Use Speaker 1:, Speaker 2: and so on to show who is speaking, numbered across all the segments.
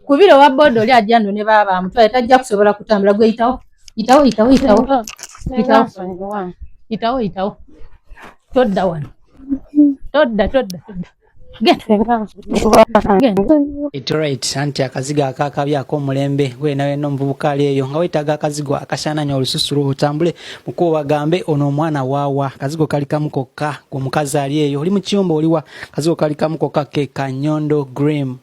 Speaker 1: Kubira wa bodo oli ajjando ne baba mutwe tajja kusobola kutambula gwe itawo todda wano todda
Speaker 2: It's right anti akaziga akakabyako omulembe gwe nawe no muvubuka ali eyo nga wetaga akazigo akashananya olususulu otambule muko bagambe ono omwana wawa akazigo kali kamukokka ku mukazi ali eyo oli mu kiyombo oliwa akazigo kali kamukokka ke Kanyondo Grim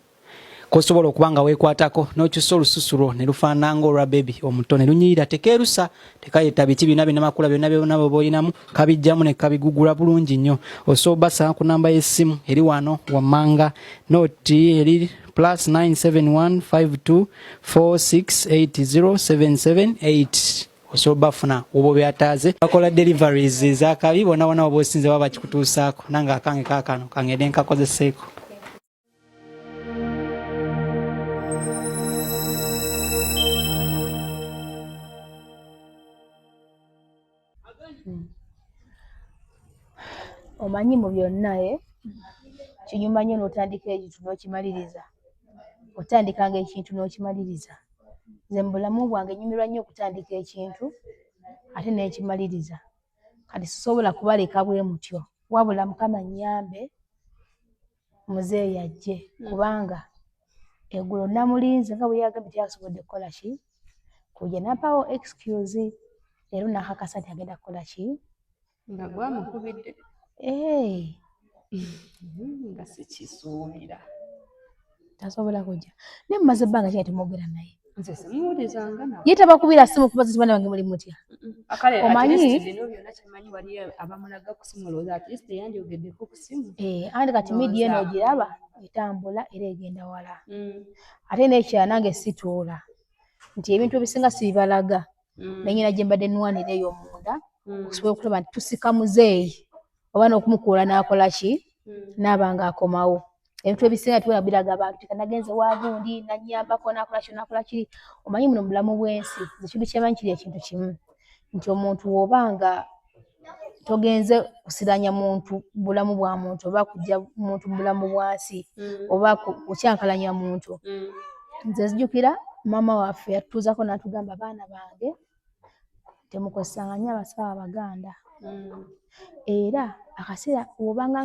Speaker 2: kosobola okubanga wekwatako n'okyusa olususulo ne lufaananga olwa baby omutone lunyirira tekerusa tekayeta biti bina makula byonna boyinamu kabijjamu ne kabigugula bulungi nnyo osobasa ku namba y'essimu eri wano wammanga noti eri +9715246807778 osoba funa obo byataze bakola deliveries zakabi bona obosinze baba kikutuusako nanga akange kakano kangede nkakozeseeko.
Speaker 1: Omanyi mu byonna kinyuma nnyo n'otandika ekintu n'okimaliriza otandikanga ekintu n'okimaliriza nze mu bulamu bwange nyumirwa nnyo okutandika ekintu ate n'ekimaliriza kati sisobola kubaleka bwe mutyo wabula Mukama nnyambe muzeeyi ajje kubanga eggulo namulinze nga bwe yagambye teyasobodde kukola ki kujja nampawo excuse leero nakakasa nti agenda kukola ki
Speaker 3: nga gwamukubidde nga sikisuubira
Speaker 1: tasobola kujja naye mumaze ebbanga kya temwogera naye
Speaker 3: nze simuwulizanga nawe
Speaker 1: ye tabakubira simu kubaza bana bange muli mutya
Speaker 3: omanyi bino byonna kimanyi wali abamulaga ku simu olowooza at least yanjogeddeko ku simu
Speaker 1: andi kati media eno ogiraba etambula era egenda wala ate n'ekirala nange situula nti ebintu ebisinga sibibalaga nenyina gye mbadde nnwanira eyo munda okusobola okulaba nti tusika muzeeyi oba n'okumukuula n'akola ki n'aba ng'akomawo ebintu ebisinga tuwera biraga abantu tekanagenze wagundi nannyambako n'akola kiri omanyi muno mu bulamu bw'ensi ekintu kyemanyi kiri ekintu kimu nti omuntu w'obanga togenze kusiranya muntu bulamu bwa muntu oba kujja muntu mu bulamu bwansi oba kukyankalanya muntu nze zijjukira maama waffe yatutuuzako n'atugamba baana bange temukozesanga nnyo abasawo Abaganda era akaseera w'obanga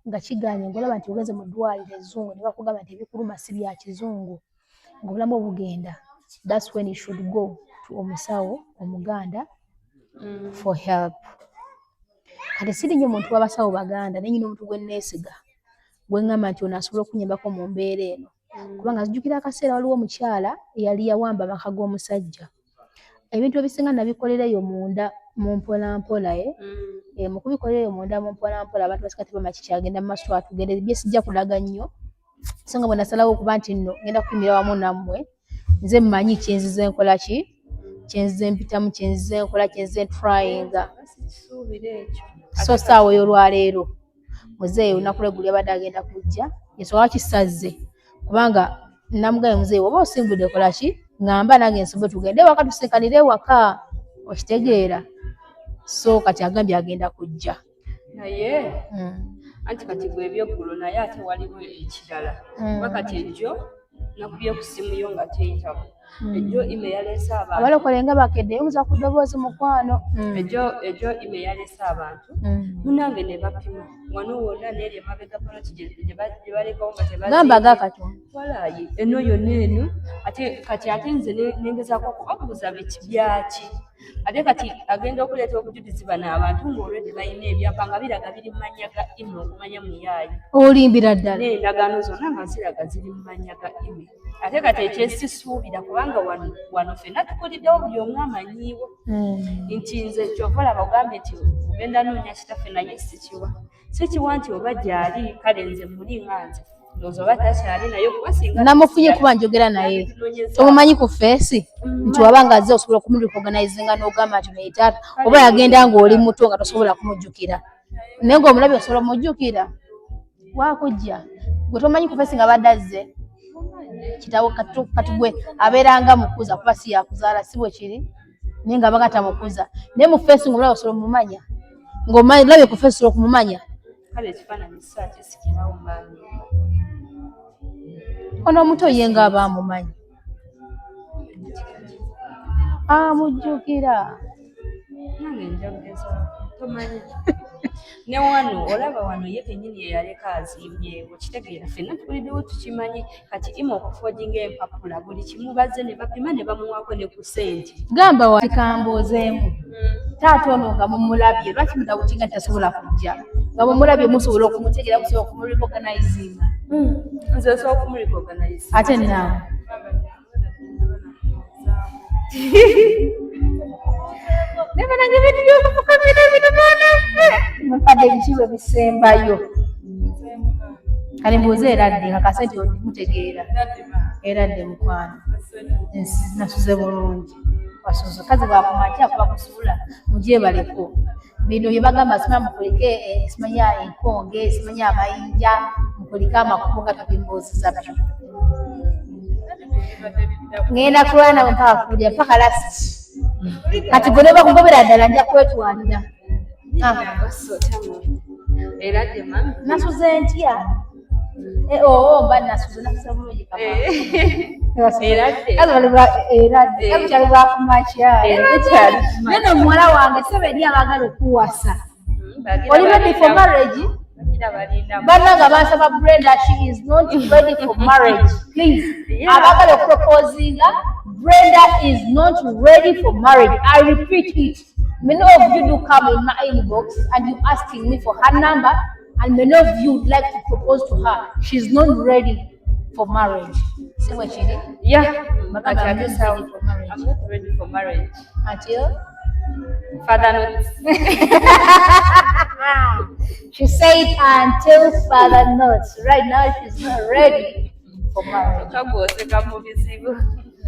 Speaker 1: nga kigaanye ng'olaba nti ogenze mu ddwaliro ezzungu ne bakugamba nti ebikuluma si bya kizungu ng'obulamu obugenda that's when you should go to omusawo Omuganda for help. Kati siri nnyo muntu w'abasawo Baganda naye nyina omuntu gwe nneesiga gwe ŋŋamba nti ono asobola okunnyambako mu mbeera eno kubanga nzijjukira akaseera waliwo omukyala eyali yawamba amaka g'omusajja ebintu ebisinga nabikolera eyo munda mu mpolampola mu kubikolera eyo munda mu mpolampola abantu basika tebamanyi kikyagenda mu maaso atugende bye sijja kulaga nnyo so nga bwe nasalawo okuba nti nno ngenda kuyimirira wamu nammwe nze mmanyi kyenzize nkola ki kyenzize mpitamu kyenzize nkola kyenzize ntryinga so saawa ey'olwaleero muzeeyi olunaku lw'eggulu yabadde agenda kujja yesobola kisazze kubanga namugaye muzeeyi oba osimbudde kola ki ngamba nange nsobe tugende ewaka tusinkanire ewaka okitegeera so kati agambye agenda kujja
Speaker 3: naye anti kati gwe ebyeggulo naye ate waliwo ekirala kuba kati ejjo nakubye ku simu yo nga teyitabo ejjo ime yaleese abantu
Speaker 1: abalokole nga bakedde yonza ku ddoboozi mukwano
Speaker 3: ejjo ime yaleese abantu munange ne bapima wano wonna neeri emabega poloti gye balekawo nga
Speaker 1: gamba gakatonda
Speaker 3: walayi eno yonna eno ate nze nengezaako okubabuuza byaki ate kati agenda okuleeta obujulizi bano abantu ng'olwedde balina ebyapa nga biraga biri mu mannya ga ime okumanya muyaayi
Speaker 1: olimbira ddala
Speaker 3: n'endagaano zonna nga ziraga ziri mu mannya ga ime ate kati ekyesisuubira kubanga wano ffenna tukuliddewo buli omu amanyiiwo nti nze kyova olaba ogambe nti ogenda noonya kitaffe naye sikiwa nti oba gyali kale nze muli nga nze ndowooza oba takyali naye kuba singa
Speaker 1: namufunye kuba njogera naye tomumanyi ku feesi nti wabanga azze osobola okumurecognizinga n'ogamba nti naye taata oba yagenda ng'oli muto nga tosobola kumujjukira naye ng'omulabye osobola omujjukira wakujja gwe tomanyi ku feesi nga badde azze kitawo kati gwe abeeranga mukuza kuba si yakuzaala si bwe kiri naye nga baga tamukuza naye mu feesi ng'omulabye osobola omumanya ng'omulabye ku feesi osobola okumumanya
Speaker 3: kale ekifaananyi kisaa kisikirawo maanyi
Speaker 1: ono omuto ye nga aba amumanyi amujjukira
Speaker 3: nange njageza tomanyi ne wano olaba wano ye kennyini yeyaleka azimbyewo kitegeera ffenna tukuliddewo tukimanyi kati ima okufojinga empapula buli kimu bazze ne bapima ne bamuwaako ne ku ssente
Speaker 1: gamba wakambuuzeemu taata ono nga mumulabye lwaki mudawutinga tasobola kujja nga mumulabye musobola okumutegeera musobola okumurecognizinga
Speaker 3: nze osobola okumurecognize
Speaker 1: ate naawe nebanange bintu byokufukamira bino baanaffe mukadde bikiwe bisembayo kale mbuuze eradde nga kasente mutegeera eradde mukwano nasuze bulungi wasuze kazi bwakumakya kuba kusuula mugyebaleko bino bye bagamba simanya mukoleke simanya enkonge simanya amayinja mukoleke amakubo nga tubimbuuziza byo ngenda kulwana nawe mpaka kulya mpaka lasiti kati gwe ne bakugobera ddala nja kwetwalira nasuze ntya mba nasuze bulungi kamukyali bwakumakyano omuwala wange sebe eri abagala okuwasa oli ready for marriage bannanga bansaba Brenda she is not ready for marriage please abagala okuproposinga Brenda is not ready for marriage. I repeat it. Many of you do come in my inbox and you asking me for her number, and many of you would like to propose to her. She's not ready for marriage. See what she did?
Speaker 3: Yeah.
Speaker 1: I'm not ready for marriage.
Speaker 3: I'm not ready for marriage.
Speaker 1: Until?
Speaker 3: Father notes.
Speaker 1: She said until father notes. Right now she's not ready for marriage.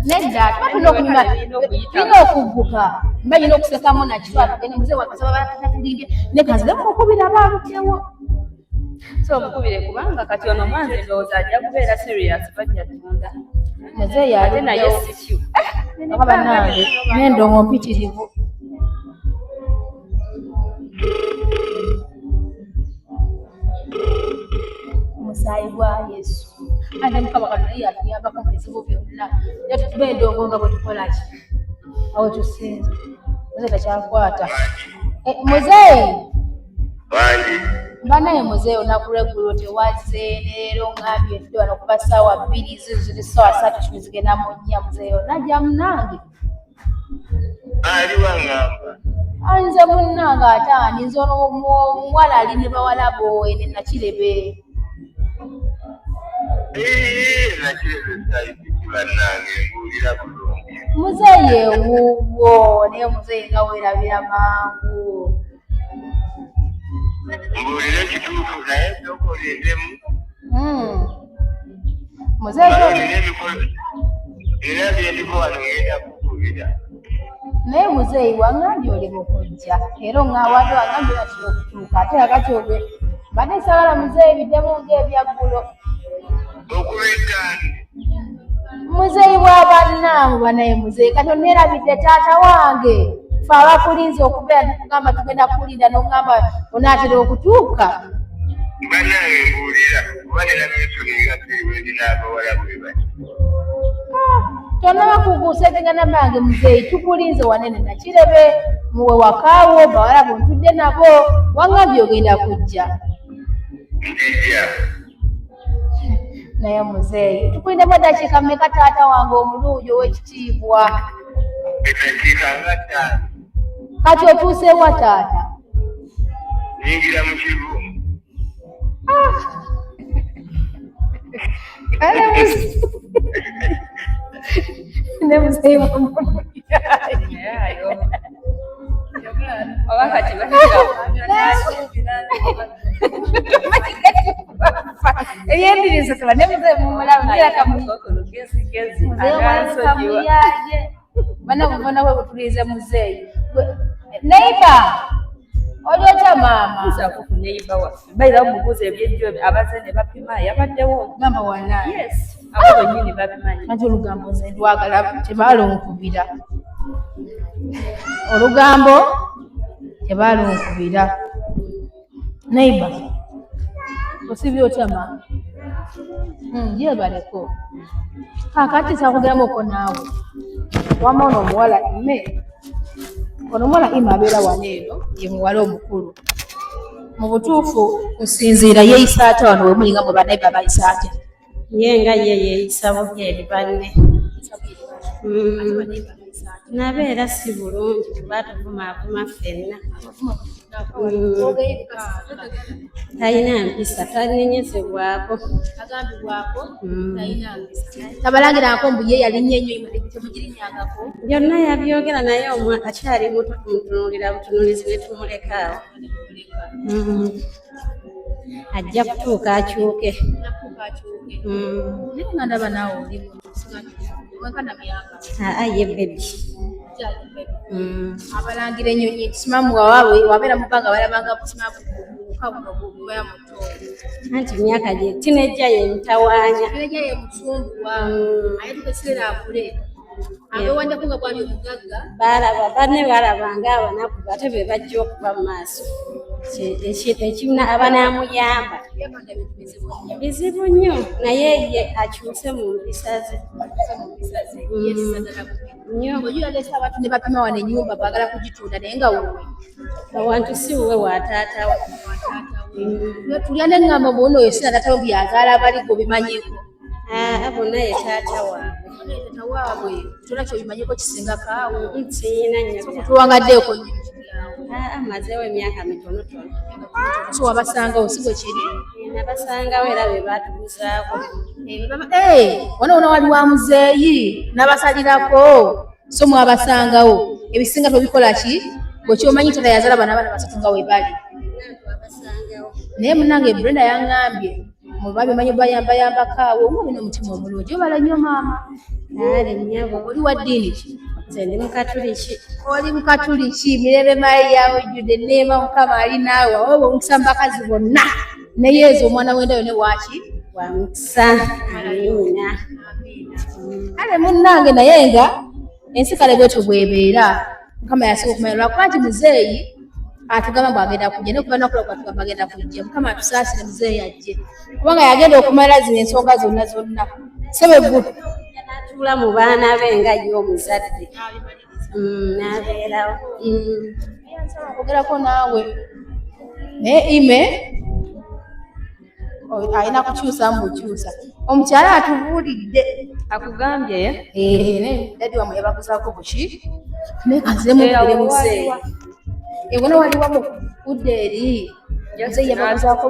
Speaker 1: Nedda tulina okunyuma tulina okugguka mba nyina okusekamu nakyo atugende muze wakasaba batatulinde ne kaziremu okubira baalutewo
Speaker 3: so omukubire kubanga kati ono mwanze ndowooza ajja kubeera serious bajja tunda
Speaker 1: muze yali
Speaker 3: naye sikyo
Speaker 1: akaba nange n'endongo mpitirivu omusaayi gwa Yesu ate mukama katonda yatuyambako mu bizibu byonna yatutuba endongo nga bwe tukolaki awo tusinza muze takyakwata muzeeyi banaye muzeeyi olunaku lweggulo tewazze leero ngambye tudde wano kuba ssaawa 2 ziri ssaawa 3 kumi zigenda mu 4 muzeeyi onajja munange nze munnange ate ani nze ono omuwala ali ne bawala bowe ne Nakirebe muzeeyi ewuwo naye muzeeyi nga weerabira mangu
Speaker 4: mbuulira ekituufu naye tokolindemu era byendiko wano ngenda kukubira
Speaker 1: naye muzeeyi wangambye oli mukujja era oŋŋawadde wangambye batira okutuuka ate kakati ogwe badde sabala muzeeyi biddemu ng'ebyaggulo
Speaker 4: okubettange
Speaker 1: muzeeyi bw'abannangu banaye muzeeyi kati oneerabidde taata wange fe abakulinze okubeera tukugamba tugenda kulinda n'okugamba onaatera okutuuka
Speaker 4: bannange mbuulira kuba nera n'ensonga tebwendinaabawala bwe bati
Speaker 1: tonaba kuguuseegana bange muzeeyi tukulinze wanene Nakirebe muwe wakaawo bawala bontudde nabo wangambye ogenda kujja
Speaker 4: ndijja
Speaker 1: naye muzeeyi tukulindemu eddakiika mmeka taata wange omulungi ow'ekitiibwa
Speaker 4: eddakiika nga 5
Speaker 1: kati otuuseewa taata
Speaker 4: nyingira mu kivu
Speaker 1: Never say one. Eyendiriza tubanemuze mumulabira
Speaker 3: Gezi.
Speaker 1: bana bubona bwe butulize muzeeyi neighbor olyota mama
Speaker 3: Usako ku neighbor waffe bayira mubuuza ebyejjo abaze ne bapima yabaddewo
Speaker 1: gamba wala
Speaker 3: yes abo bennyini babimanyi
Speaker 1: ate olugambo nze ndwagala tebaalunkubira olugambo tebaalunkubira neighbor osibye otya mama yebaleko kakati sakugeramuko naawe wama ono omuwala ime ono omuwala ime abeera wano eno ye muwala omukulu mu butuufu nsinziira yeeyisa ate wano wemuli nga mwe banaiba bayisa atya
Speaker 5: ye nga ye yeeyisa bubyeri banne nabeera si bulungi tuba tuvumaavuma ffenna talina mpisa talinenyezebwako
Speaker 1: tabalangirako mbu ye yalinnya ennyo temugirinyangako
Speaker 5: byonna yabyogera naye omwaka kyali muto tumutunuulira butunuulizi ne tumulekaawo ajja kutuuka akyuke
Speaker 1: ndaba naawe oli
Speaker 5: ye bebi
Speaker 1: abalangira ennyonyi simamu wawaabwe wabeera mu bbanga balabanga busimamu bukabuno bubaya muto
Speaker 5: anti myaka gye tinejja ye mutawaanya
Speaker 1: tinejja ye musunguwa aye tukeseera akule abewandako nga bwali omugagga
Speaker 5: balaba banne balabanga abanaku ate be bajja okuva mu maaso ekina abanaamuyamba bizibu nnyo naye ye akyuse mu mpisa ze
Speaker 1: oyulaleesa abantu ne bapima wano ennyumba baagala kugitunda naye nga wowe
Speaker 5: awantu si wuwe wa taatawe
Speaker 1: tulya neŋŋamba bwona oyo sina taatawe byazaala abaligo bimanyiko
Speaker 5: bonna ye taata
Speaker 1: waabwe tona kyobimanyiko kisingakaawo
Speaker 5: siina nnyo
Speaker 1: tuwangaddeeko
Speaker 5: amazeewo emyaka mitonotono
Speaker 1: so wabasangawo si bwe kiri
Speaker 5: nabasangawo era be baatubuzaako
Speaker 1: wona wali wa muzeeyi n'abasalirako so mwabasangawo ebisinga tobikola ki bwe kyomanyi tata yazala bana basatu nga we bali naye munange Brenda yaŋŋambye muba bimanyi bayambayambakaawo omwami n'omutima omulungi obala nnyo maama
Speaker 5: ale nnyabo
Speaker 1: oli wa ddiini ki
Speaker 5: nze ndi mukatuliki
Speaker 1: oli mukatuliki mirembe maayi yawe ejjudde neema mukama ali naawe oba omukisa mu bakazi bonna neyeeza omwana w'endayo ne waaki
Speaker 5: wa mukisa amiina
Speaker 1: ale munnange naye nga ensi kale bwetyo bwebeera mukama yasobola okumanya lwakuba nti muzeeyi atugamba mbu agenda kujja nekuba nakula kwatugamba agenda kujja mukama atusaasire muzeeyi ajje kubanga yagenda okumala zino ensonga zonna zonna sebeggudu
Speaker 5: natuula mu baana be nga ye omuzadde n'abeerawo
Speaker 1: ogerako naawe naye ime alina kukyusa mu bukyusa omukyala atubuulidde
Speaker 3: akugambye
Speaker 1: dadi wamwe yabakuzaako buki naye kaziremu muzeeyi ebona waliwo mu kudda eri muzeeyi yabakuzaako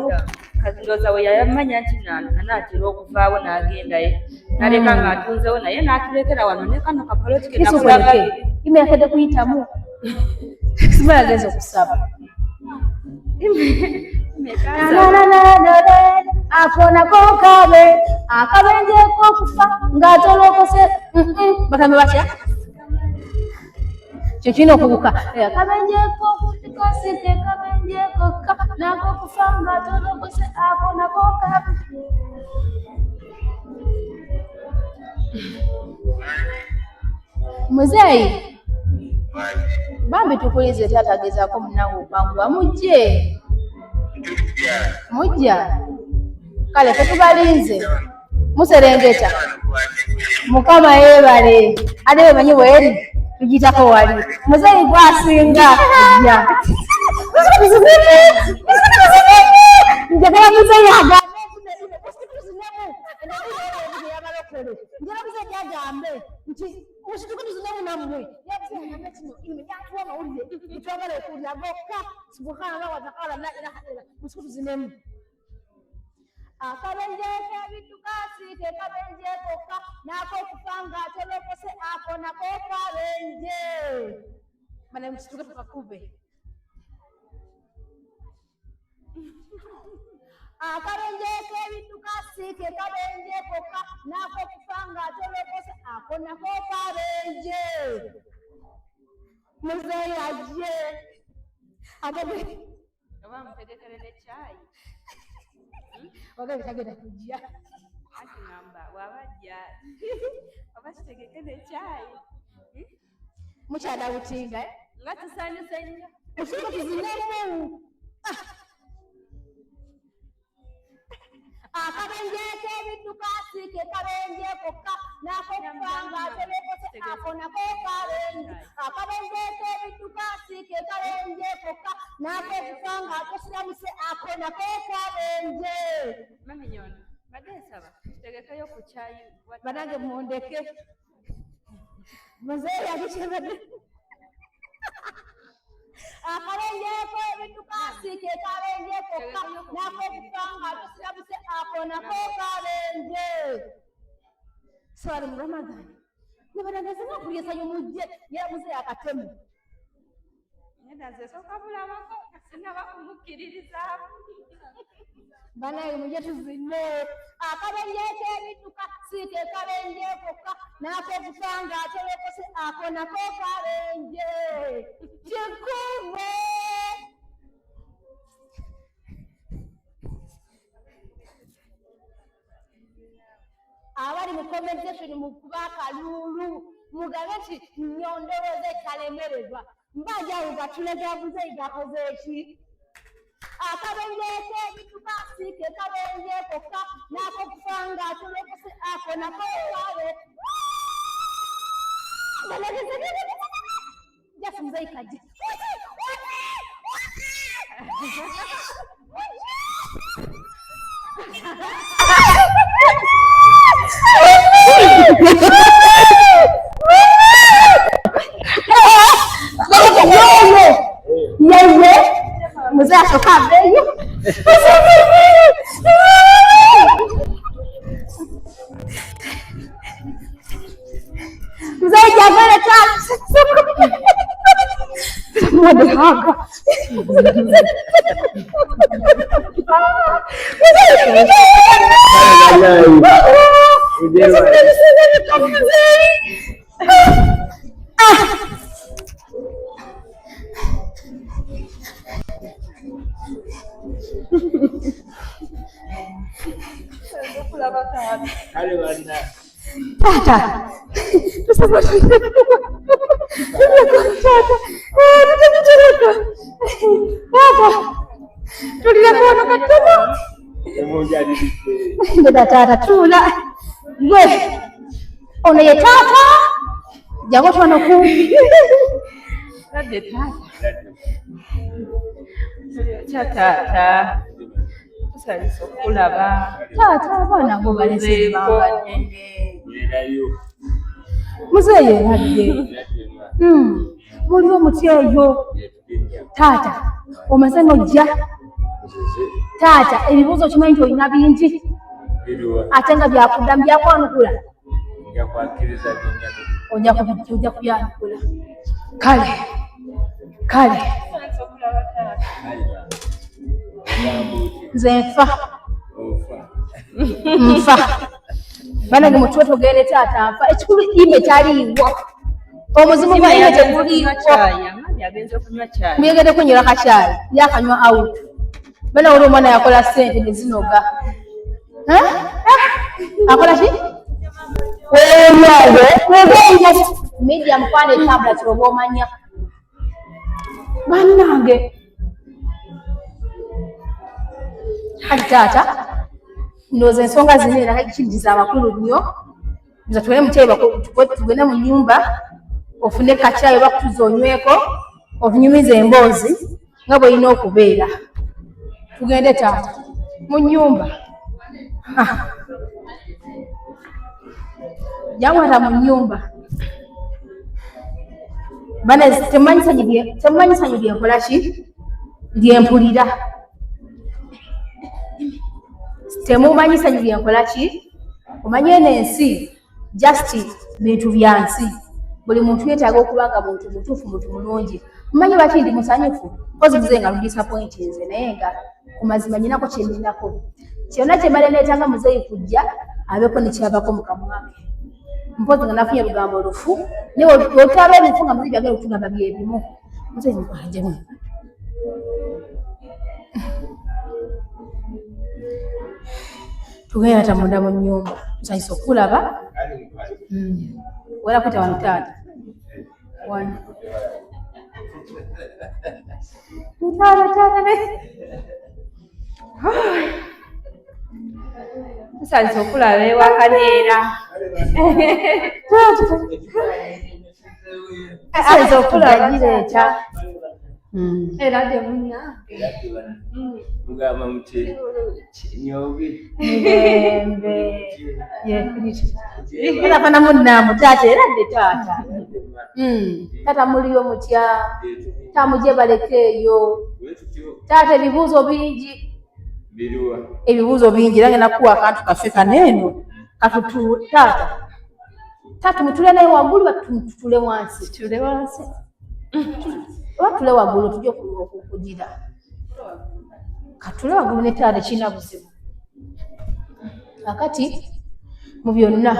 Speaker 3: kaziroza we yayamanya nti anaatera okuvaawo n'agendayo naleka ng'atunzewo naye n'atuleetera wano ne kano kapolotike nakulagabiri
Speaker 1: ime yakedde kuyitamu siba yageze okusaba akonako kabe akabenjeko okufa ng'atolokose bakambe batya kyo kirina okubuka akabenjeko okutikosite kabenjeko nako okufa ng'atolokose akonako kabe muzeeyi bambi tukulize taatagezaako munawe okwanguwa mujje mujja kale tetubalinze muserengeta mukama yeebale ate bemanyi bweri tugitako wali muzeeyi gwasinga ja njagala muzeeyi agambe njalabuze jagambe nti mushitukutuzinemu nammwe yakunyambe kino ime yatuwa mawulire itwagala okuwulira gokka subhanallah wa ta'ala la ilaha illa mushitukutuzinemu akabenje k'ebintu kasiike kabenje kokka n'ako okufa ng'atolokose ako nako kabenje bana mkituke tukakube akabenje k'ebintu kasiike kabenje kokka n'ako okufa ng'atolokose ako nako kabenje muzeeyi ajje agabe
Speaker 3: oba mutegekerere chai
Speaker 1: wagabe tagenda kujja
Speaker 3: akingamba wabajja oba kitegekere chai
Speaker 1: mukyala butinga
Speaker 3: nga tusanyuse nnyo
Speaker 1: osinga tuzinemu akabenje k'ebintu kasiike kabenje kokka n'ako okufa ng'atolokose ako nako kabenje akabenje k'ebintu kasiike kabenje kokka n'ako okufa ng'atosiramuse ako nako kabenje
Speaker 3: mami nyono badde nsaba kitegekeyo ku chai
Speaker 1: banange mundeke muzeeyi agikyebadde akabenje k'ebintu kasiike kabenje kokka n'ako okufa ng'atosiramuse ako nako kabenje swali mu ramadani ne banangezenga kulyesayo mujje era muzeeyi akatemu
Speaker 3: nze soka bulabako sinaba kumukkiririzaamu
Speaker 1: banaye mujje tuzine akabenje k'ebintu kasiike kabenje kokka n'ako okufa ng'atolokose ako nako kabenje kikube abali mu commentation mukuba akalulu mugabe nti nnyondoloze kalemererwa mbajawuga tulega buzeeyi gakoze eki akabenje k'ebintu kasiike kabenje kokka n'ako okufa ng'atolokose ako nako kabe jafu muzeeyi kaje yeye muzeeyi asooka aveeyo muzeeyi gyavere mwadehaga Tata, tata tula gwe ono ye tata jangu twana kumbi
Speaker 3: tadde tata tusalisa okulaba
Speaker 1: tata abaana bo balese bambadde muzeeyi eradde muliwo muti eyo tata omaze nojja tata ebibuuzo kimanyi nti olina bingi ate nga byakuddamu byakwanukula ojja kubyanukula kale nze nfa banange mutuwe tugende taata nfa ekikulu ime kyaliiwo omuzimu gwa ime teguliiwo muyegede kunyira kakyali yakanywa out bana oli omwana yakola ssente nezinoga akola ki media mukwana etabula kiroba omanya bannange kati taata ndowooza ensonga zino era kikiriza abakulu nnyo nza tubone muteeba tugende mu nnyumba ofune kacyayi oba kutuza onyweko otunyumiza emboozi nga bw'olina okubeera tugende taata mu nnyumba jangwata mu nnyumba bana temumanyi sanyu lyenkola ki lyempulira temumanyi sanyu byenkola ki omanyi eno ensi just bintu bya nsi buli muntu yeetaaga okuba nga muntu mutuufu muntu mulungi mumanyi lwaki ndi musanyufu mpozi buze nga ludisappointi nze naye nga ku mazima nyinako kyeninako kyonna kyembale neetanga muzeeyi kujja abeeko nekyavako mu kamwa ke mpozi nga nafunye lugambo lufu naye otaba ebifu nga muzeeyi byagala okutugamba byebimu muzeeyi mukwanjemu tugenda tamunda mu nnyumba tusanyusa okulaba wera kwita wano taata wano
Speaker 3: tusanyusa okulaba ewakaneera
Speaker 1: tusanyusa okulaba gireeta
Speaker 3: era temunya
Speaker 6: mugamba muti nyoge
Speaker 1: mirembe era fana munnaamu taata era dde taata taata muliyo mutya tamuje baleke eyo taata ebibuuzo bingi ebibuuzo bingi era ngenda kuwa akantu kaffe kaneeno katutu taata mutule naye waggulu batutule wansi
Speaker 3: tule wansi
Speaker 1: oba tule waggulu tujje okugira katule waggulu ne taata kirina buzibu akati mu byonna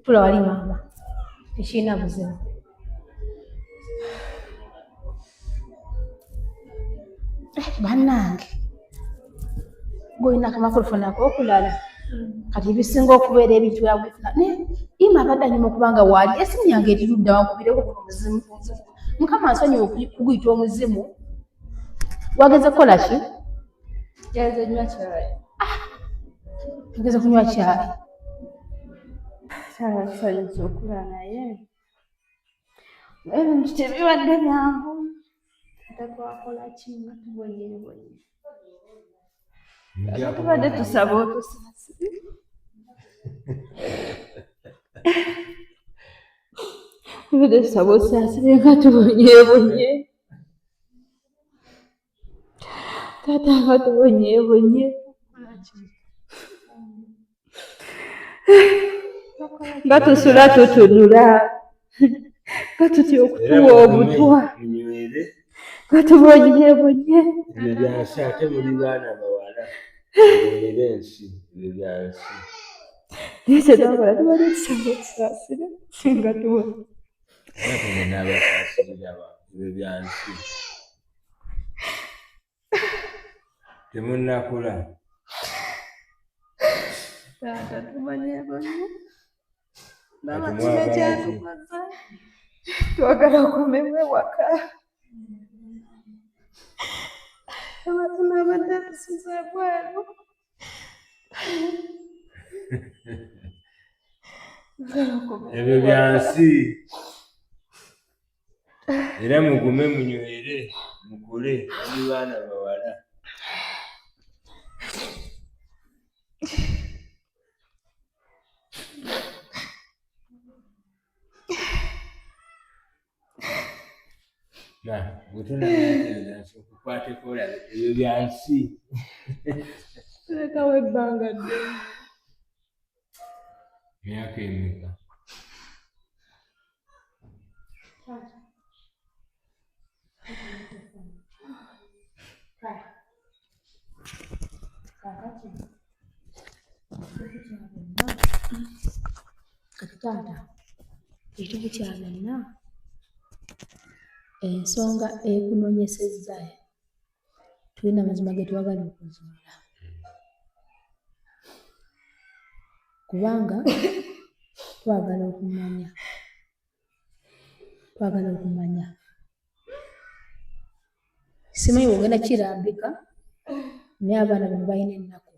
Speaker 1: tula wali maama tekirina buzibu bannange golina akamakulufu nako okulala kati ebisinga okubeera ebintu byabufuna ima abadde anyuma okubanga waali esimu yange erirudda wankubireko guno omuzimu mukama nsonyiwa kuguyita omuzimu wageze kukola ki
Speaker 3: yageze nywa caayi
Speaker 1: wageze kunywa caayi
Speaker 3: tusanyusa okula naye ebintu tebibadde byangu ate twakola ki nga tubonyeebonye ate tubadde tusaba otusaasire tubadde tusaba otusaasire nga tubonyeebonye taata nga tubonyeebonye nga tusula tutunula nga tutya okutuwa obutwa nga tubonyeebonye
Speaker 6: ebyo byansi ate muli baana bawala era ensi ebyo byansi
Speaker 3: naye kyenakola tubadde tusaba otusaasire singa tubona
Speaker 6: nabasaasirira ebyo byansi temunnakula
Speaker 3: taata tubonyeebonye namakino kyatukoza twagala okomebwa ewaka amazima abadde tusize bweru
Speaker 6: ebyo byansi era mugume munywere mukule ali baana bawala okukwateko olabe ebyo byansi
Speaker 3: lekawo ebbanga ddene
Speaker 6: myaka emeka
Speaker 1: kati taata ekitubu kya byonna ensonga ekunoonyesezza tulina amazima ge twagala okuzuula kubanga twagala okumanya simanyi bwogenda kirambika naye abaana bano balina ennaku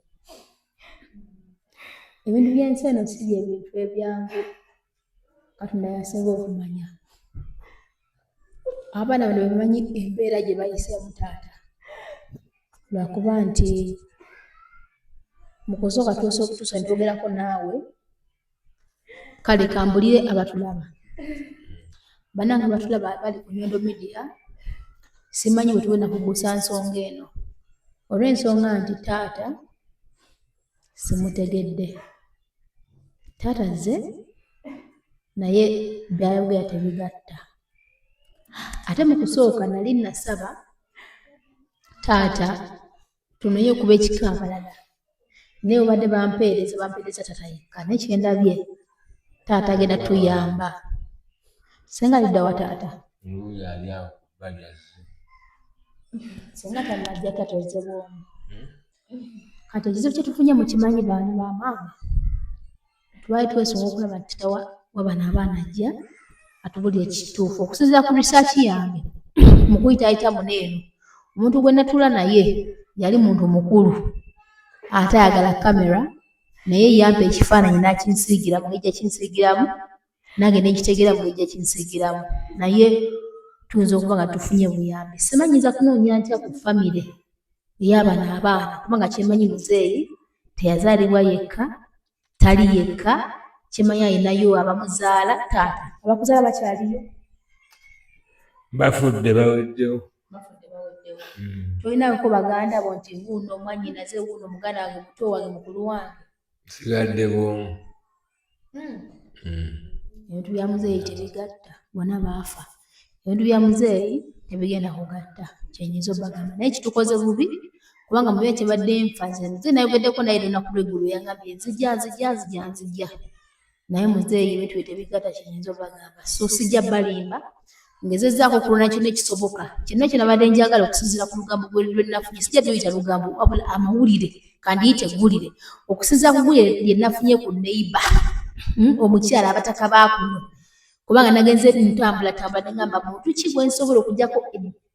Speaker 1: ebintu byensi eno si bye bintu ebyangu katonda yasinga okumanya abaana bano bebamanyi embeera gye bayisemu taata lwakuba nti mukusooka tusobola okutuusa ne twogerako naawe kale kambulire abatulaba bannange batulaba bali ku Nyondo Media simanyi bwe tugenda kubuusa nsonga eno olw'ensonga nti taata simutegedde. Taata ze naye byayogera tebigatta. Ate mu kusooka nali nasaba taata tunoye okuba ekika abalala. Naye obadde bampeereza taata yekka. Naye kye ndabye taata agenda tuyamba. Senga lidda wa taata? Senga tanajja tatozze bwomu. Kati ekizibu kye tufunye mukimanyi baana ba maama. Twali twesunga okulaba nti taata wa bano abaana ajja atubulira ekituufu. Okusinziira ku research yange mu kuyitaayita muno eno, omuntu gwe natuula naye yali muntu mukulu ate ayagala kamera, naye yampa ekifaananyi n'akinsiigira mu ngeri gye kinsiigiramu, nange ne nkitegeera mu ngeri gye kinsiigiramu. Naye tuyinza okuba nga tufunye buyambi. Simanyi nnyinza kunoonya ntya ku famire ey'abano abaana, kubanga kyemanyi muzeeyi teyazaalibwa yekka, tali yekka, kyemanyi ayinayo abamuzaala. Taata abakuzaala bakyaliyo?
Speaker 6: Bafudde baweddewo.
Speaker 1: Tolinako baganda bo nti wuuno mwannyinaze, wuuno muganda wange, muto wange, mukulu wange?
Speaker 6: Sigadde bwomu.
Speaker 1: Ebintu bya muzeeyi tebigatta, bonna baafa. Ebintu bya muzeeyi tebigenda kugatta, kyenyinza obbagamba. Naye kitukoze bubi kubanga mu byo kibadde nfaze. Nze nayogeddeko naye lunaku lw'eggulu yangambye nzija. Naye muzeeyi ebintu bye tebigatta, kyenyinza obbagamba. So sijja balimba, ngezezzaako okulona kyonna ekisoboka. Kyonna kye nabadde njagala okusinziira ku lugambo lwe nafunye, sijja tuyita lugambo wabula amawulire, kandiyite eggulire. Okusinziira ku ggulire lye nafunye ku neighbour, omukyala abataka ba kuno. Kubanga nagenze ntambula ne ngamba muntu ki gwe nsobola okuggyako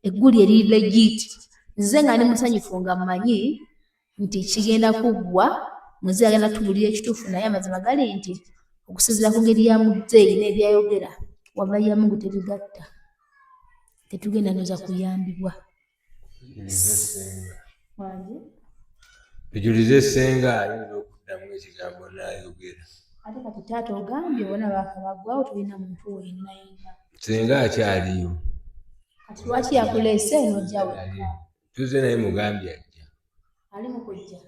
Speaker 1: eggulire eriri legit. Nze nga ndi musanyufu nga mmanyi nti kigenda kuggwa, muzeeyi agenda tubulira ekituufu, naye amazima gali nti okusinziira ku ngeri ya muzeeyi n'ebyayogera, wava ya Mungu tebigatta. Tetugenda noza kuyambibwa.
Speaker 6: Tujulize senga ayinza okuddamu ekigambo n'ayogera.
Speaker 1: Ate kati taata ogambye bonna baakabaggwawo, tulina muntu wenna.
Speaker 6: Senga akyaliyo.
Speaker 1: Kati lwaki yakuleese n'ojja wekka?
Speaker 6: Tuze naye mugambye ajja.
Speaker 1: Ali mu kujja?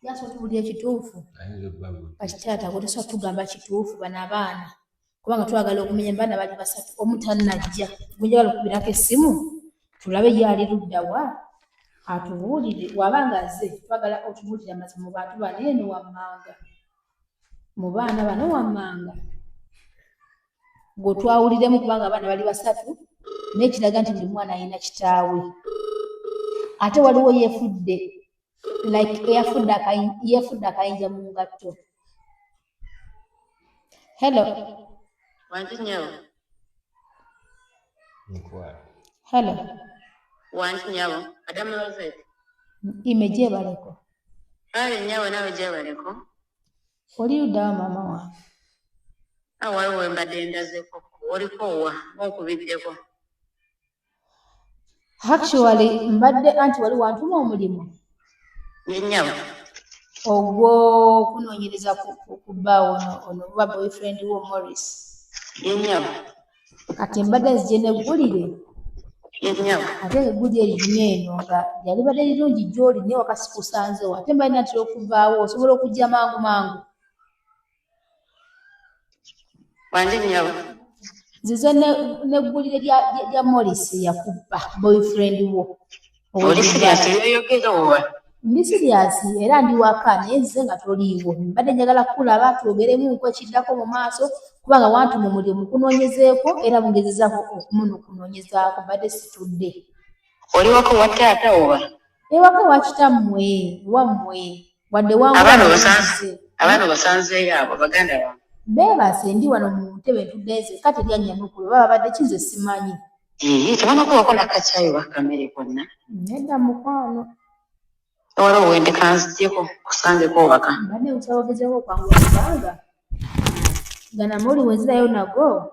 Speaker 1: Yasobola otubulira ekituufu? Kati taata gwe tosobola tugamba kituufu bano abaana, kubanga twagala okumenya baana bali basatu, omu tannajja. Gwe njagala okukubirako essimu tulabe ye ali ludda wa, atubuulire. Bw'aba nga azze twagala otubuulire amazima mu bantu bano eno wammanga, mu baana bano wammanga gw'otwawuliremu, kubanga abaana bali basatu naye kiraga nti buli mwana alina kitaawe. Ate waliwo yeefudde yeefudde akayinja mu ngatto. Hello.
Speaker 7: Wanti nyawo.
Speaker 1: Hello.
Speaker 7: Wanti nyawo. Adamu Rosette.
Speaker 1: Ime gyebaleko.
Speaker 7: Ale nyawo nawe gyebaleko.
Speaker 1: Oli ludda wa maama wange?
Speaker 7: Waliwo we mbadde ndazeko. Oliko wa okubiddeko?
Speaker 1: Actually mbadde anti wali wantuma omulimu.
Speaker 7: Nyawo.
Speaker 1: Ogwo kunoonyereza ku bbaawo ono oba boyfriend wo Morris.
Speaker 7: Nyawo.
Speaker 1: Kati mbadde nzije n'eggulire.
Speaker 7: Nyawo.
Speaker 1: Ate eggulire lino eno nga lyalibadde lirungi gy'oli naye wakasi kusanzeewo. Ate mbalina natera okuvaawo, osobola okujja mangu mangu.
Speaker 7: Wanti nyawo.
Speaker 1: Nzize n'eggulire lya Morris yakubba boyfriend wo.
Speaker 7: Oli serious yoyogera owa?
Speaker 1: Ndi serious era ndi waka naye nze nga toliiwo. Mbadde njagala kukulaba twogeremuko ekiddako mu maaso, kubanga wantuma omulimu kunoonyezeeko era mugezezzaako okunoonyezaako, mbadde situdde.
Speaker 7: Oli waka wa taata owa?
Speaker 1: Ewaka wa kitammwe wammwe wadde
Speaker 7: abaana basanzeeyo abo baganda bange.
Speaker 1: Beebase ndi wano mu ntebe ntudde nze kati lyannyanukulu baba badde kinze simanyi.
Speaker 7: Tebanakuwako nakacaayi bakamere konna.
Speaker 1: Nedda mukwano.
Speaker 7: Waliwo wende kanzijjeko kusangeko obaka.
Speaker 1: Mbadde nsawogezeeko okwangula kubanga gana muli wezirayo nago.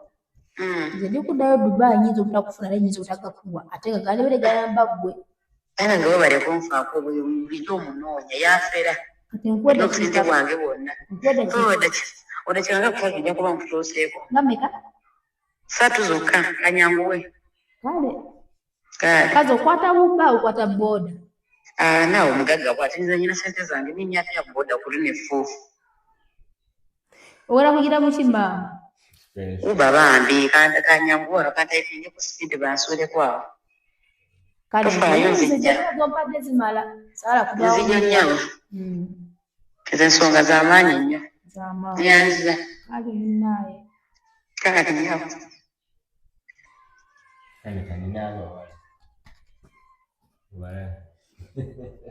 Speaker 1: Nze ndikuddayo Dubai nyinza obutakufuna naye nyinza obutagakuwa ate nga gandibere gayamba ggwe.
Speaker 7: Era nga webale kunfaako buli omunoonya yafera.
Speaker 1: Kati nkwedde
Speaker 7: n'obusente bwange bwonna. Odakiranga kutagijja kuba nkutuuseeko.
Speaker 1: Ngammeka?
Speaker 7: 3 zokka kanyanguwe.
Speaker 1: Kale. Kazi okwata bubba okwata booda.
Speaker 7: Naawe omugagga bw'ati nze nyina ssente zange ninnya ya boda kuli ne ffuufu.
Speaker 1: Owera kugira mu kimba.
Speaker 7: Uba bambi kanyanguwa kantayipinge ku speed bansuuleko awo.
Speaker 1: Kale
Speaker 7: Tofaayo
Speaker 1: gompadde zimala. Sala kubawo.
Speaker 7: Nzija nnyo. Ezo ensonga z'amaanyi nnyo. Nyanziza.
Speaker 1: Kale nnaye.
Speaker 7: Kale nnyo.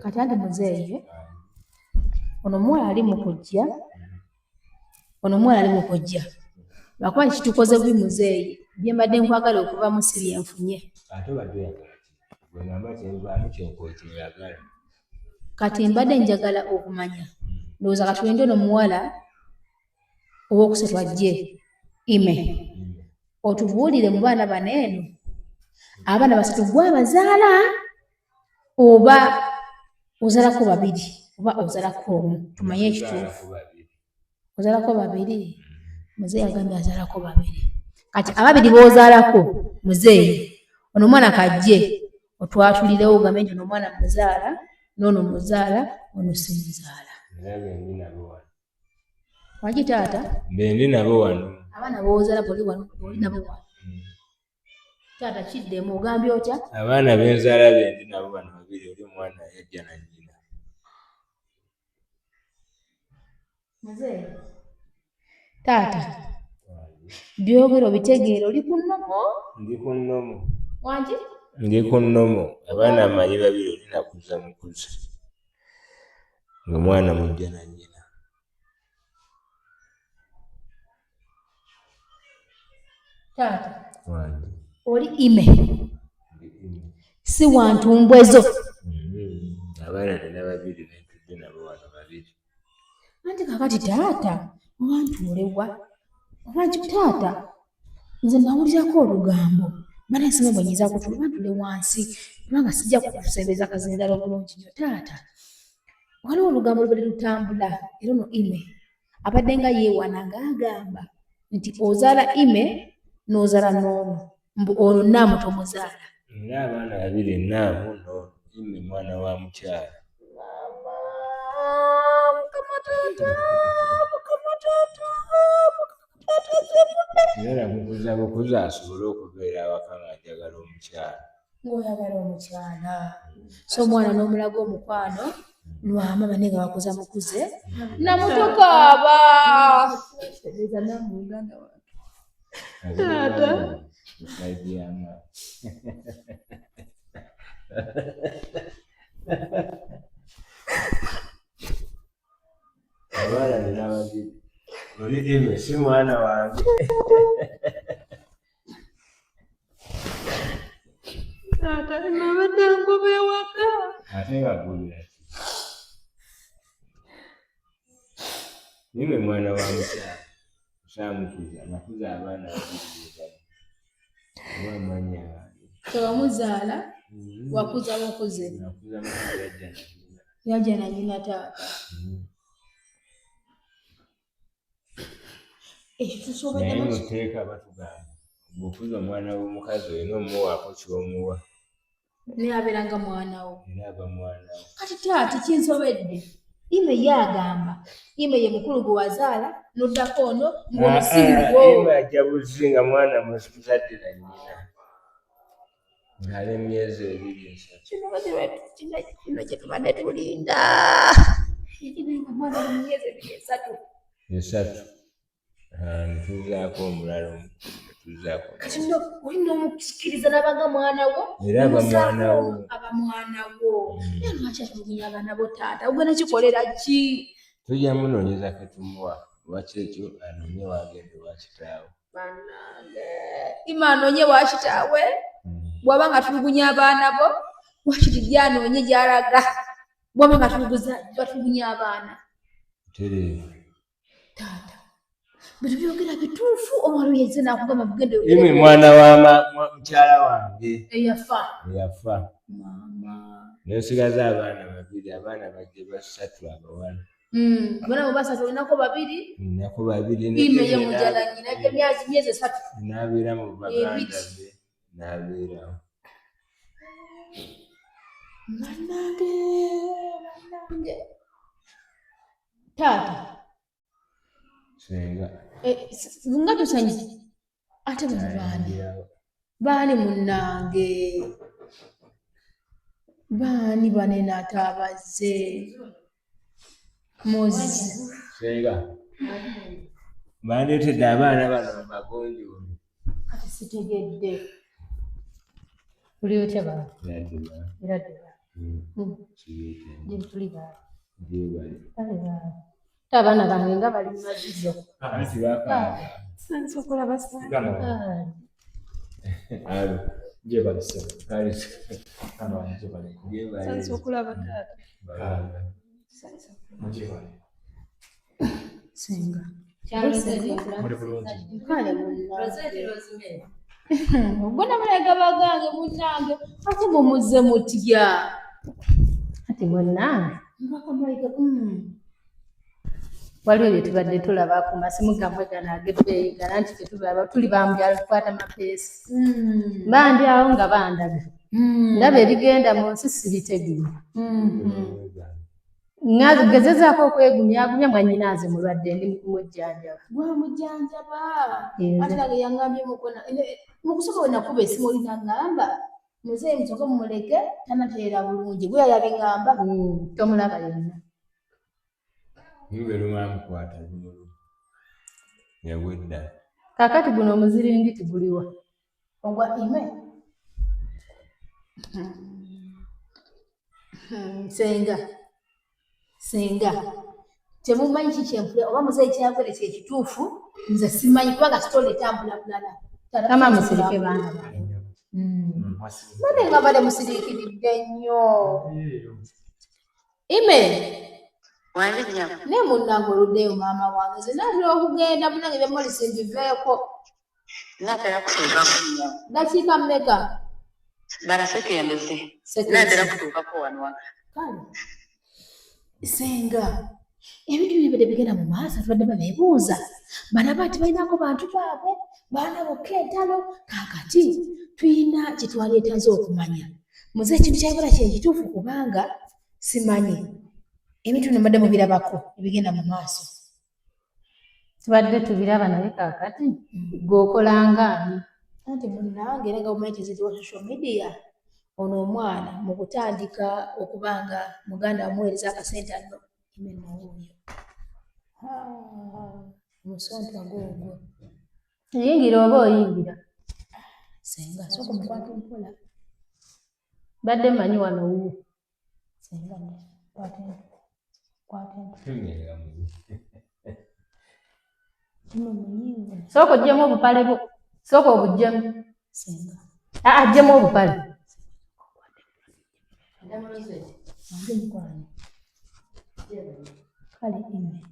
Speaker 1: Kati andi muzeeye. Ono muwala ali mu kujja. Lwakuba kitukoze bubi muzeeye. Bye mbadde nkwagala okuva mu siri enfunye. Kati mbadde njagala okumanya. Ndowooza kati wenda ono muwala ow'okusatu ajje ime. Otubuulire mu baana bano eno. Abaana basatu gwe abazaala oba ozaalako babiri oba ozaalako omu. Tumanye ekituufu. Ozaalako babiri. Muzeeyi agambye azaalako babiri. Kati ababiri b'ozaalako muzeeyi ono omwana kajje otwatulirewo ogambe nti ono omwana muzaala n'ono muzaala ono si muzaala. Waki taata?
Speaker 6: Bendi nabo wano.
Speaker 1: Abaana b'ozaala boli wano oli nabo wano. Taata kiddemu ogambye otya?
Speaker 6: Abaana benzaala bendi nabo wano babiri oli omwana yajja na nnyina.
Speaker 1: Muzeeyi. Taata. Byogero bitegeero oli ku nnomo?
Speaker 6: Ndi ku nnomo.
Speaker 1: Wangi?
Speaker 6: Ndi ku nnomo. Abaana amanyi babiri oli nakuza mukuza. Ng'omwana mujja na nnyina.
Speaker 1: Taata.
Speaker 6: Wangi.
Speaker 1: Oli ime. Si wantumbwezo.
Speaker 6: Abaana nina babiri bentudde nabo wano babiri.
Speaker 1: Anti kakati taata owantuulewa. Obanki taata. Nze nawulirako olugambo. Bana ensome bwenyiza kutuula bantule wansi. Kubanga sijja kukusembeza kazindala obulungi nnyo taata. Waliwo olugambo lubadde lutambula era ono ime. Abadde nga yeewana ng'agamba nti ozaala ime n'ozaala n'omu. Mbu ono nnaamu tomuzaala.
Speaker 6: Nina abaana babiri nnaamu n'ono ime mwana wa mukyala.
Speaker 1: Mukama taata.
Speaker 6: Era mukuza asobole okubeera awaka ng'ajagala omukyala.
Speaker 1: Ng'oyagala omukyala. So omwana n'omulaga omukwano lwama bane nga bakuza mukuze. Namutokaaba. Sebeza namu Uganda wange. Taata.
Speaker 6: Abaana nina babiri. Oli ime si mwana wange.
Speaker 1: Taata nabadde ngoba ewaka.
Speaker 6: Ate ngagulira ki? Ime mwana wa mukyala. Osaamukuza nakuza abaana babiri b'ebamu. Oba amannya gange.
Speaker 1: Tewamuzaala wakuza mukuze.
Speaker 6: Nakuza mukuza yajja na nnyina.
Speaker 1: Yajja na nnyina taata.
Speaker 6: Naye muteeka batugamba bw'okuza omwana w'omukazi olina omuwaako ky'omuwa.
Speaker 1: Naye abeeranga mwana wo.
Speaker 6: Era aba mwana wo.
Speaker 1: Kati taata kinsobedde. Ime ye agamba. Ime ye mukulu gwe wazaala n'oddako ono ng'omusingo.
Speaker 6: Ime ajja buzzi nga mwana muzadde na nnyina. Ng'ali emyezi 2-3.
Speaker 1: Kino kye tubadde tulinda. Nga mwana wa myezi 3.
Speaker 6: Tuzaako omulala tuzaako.
Speaker 1: Kati nno olina omusikiriza n'abanga mwana wo.
Speaker 6: Era aba mwana wo.
Speaker 1: Aba mwana wo. Naye lwaki atulugunya abaana bo taata? Ogenda kikolera ki?
Speaker 6: Tujja munoonyeza ke tumuwa. Lwaki ekyo anoonye wagende wa kitaawe.
Speaker 1: Bannange. Ima anoonye wa kitaawe. Bw'aba nga atulugunya abaana bo. Wakitijja anoonye gy'alaga. Bw'aba nga atulugunya abaana.
Speaker 6: Tereevu.
Speaker 1: Taata. Bintu byogera bituufu omwalo yezze n'akugamba bugende.
Speaker 6: Ime mwana wa mukyala wange.
Speaker 1: Eyafa.
Speaker 6: Mama. N'osigaza abaana babiri. Abaana bajje 3 abawala.
Speaker 1: Abaana bo basatu olinako babiri.
Speaker 6: Nako babiri.
Speaker 1: Ime ye mujala nnyina ajja myezi 3.
Speaker 6: N'abeera mu baganda be. N'abeerawo.
Speaker 1: Bannange. Taata.
Speaker 6: Senga.
Speaker 1: Nga tusanye. Ate bano baani munnange. Baani banene ate abazze. Muzi.
Speaker 6: Senga. Bandeetedde abaana bano magonjoomi.
Speaker 1: Kati sitegedde. Tuli otya baba? Iradde baba. Jim tuli baba. Kale baba. Abaana bange nga bali mazizo.
Speaker 6: Anti bakaaga.
Speaker 1: Sanso okulaba sana.
Speaker 6: Je balise. Kale.
Speaker 1: Sanso okulaba taata. Senga.
Speaker 6: Muri bulungi.
Speaker 1: Kale mbona malaga bagange munnange ate mumuzze mutya. Ati munnange. Mbakamalika. Waliwo bye tubadde tulaba ku masimu gammwe gano ag'ebbeeyi gana nti tetulaba tuli bambyalo tukwata mapeesi. Bandi awo nga bandaga. Ndaba ebigenda mu nsi sibitegeera. Gezezaako okwegumyagumya mwannyinaaze mulwadde ndi mukumujjanjaba. Gwamujjanjaba. Ate lage yangambye mu kusooka we nakuba essimu oli n'aŋŋamba muzeeyi musooke mumuleke tanateera bulungi. Gwe yabiŋŋamba tomulaba yenna.
Speaker 6: Mube lumwamukwata lumulu. Yawedda.
Speaker 1: Kaakati guno omuzirinditi guliwa? Ogwa ime? Senga. Temumanyi kikyempula oba muzeeyi kyakola ekituufu nze simanyi kubanga sitole etambula bulala. Kama musirike baana bange. Bane nga bale musiriikiridde nnyo. Ime. Ne munnange oluddeyo maama wange nze naatera okugenda munange byemulisi mbiveeko.
Speaker 7: Natera kutuukako nnyo.
Speaker 1: Dakiika mmeka?
Speaker 7: Bala sekendeze. Natera kutuukako wano waka.
Speaker 1: Kale. Senga. Ebintu bibiri bigenda mu maaso tubadde babeebuuza. Balaba nti balinako bantu baabwe baana bokka entalo kaakati tulina kye twaleetaze okumanya. Muze ekintu kyayibula kyekituufu kubanga simanyi. Ebintu bino mbadde mubirabako ebigenda mu maaso. Tubadde tubiraba naye kaakati gw'okolanga ani? Anti munnange era nga bumanyi kizitiwa social media ono omwana mu kutandika okubanga muganda amuweereza akasente ano imeno wuuyo. Omusonta gwogwo. Yingira oba oyingira? Senga sooka mukwata mpola. Badde mmanyi wano wuwo. Senga kwata mpola. Sooka oggyemu obupale bwo. Sooka obuggyemu. Senga. Aggyemu obupale. Kale ime.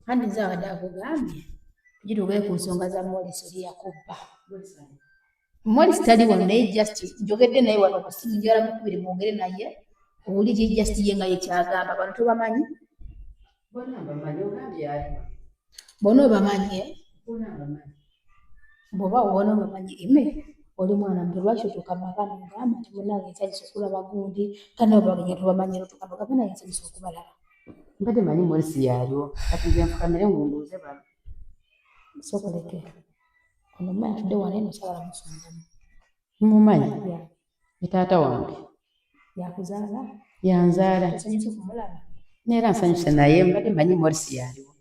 Speaker 1: Andi nze abadde akugambye tugituuke ku nsonga za Morris oli yakubba. Morris tali wano naye just njogedde naye wano ku ssimu njagala mukubire mwogere naye owulire just ye nga ye kyagamba bano tobamanyi? Bona obamanyi? Bw'oba wona obamanyi ime oli mwana muto lwaki otuuka maka n'ogamba nti munnange nsanyusa okulaba gundi kandi nabo bagenda tubamanyi n'otuuka maka munnange nsanyusa okubalaba.
Speaker 8: Mbadde manyi Morris yaliwo kati nze nfukamire ngunduuze bano.
Speaker 1: Sokoleke. Ono mmanyi atudde wano eno sabala musongamu.
Speaker 8: Mumumanyi? Ye taata wange.
Speaker 1: Yakuzaala?
Speaker 8: Yanzaala.
Speaker 1: Nsanyusa okumulaba?
Speaker 8: Neera nsanyuse naye mbadde manyi Morris yaliwo.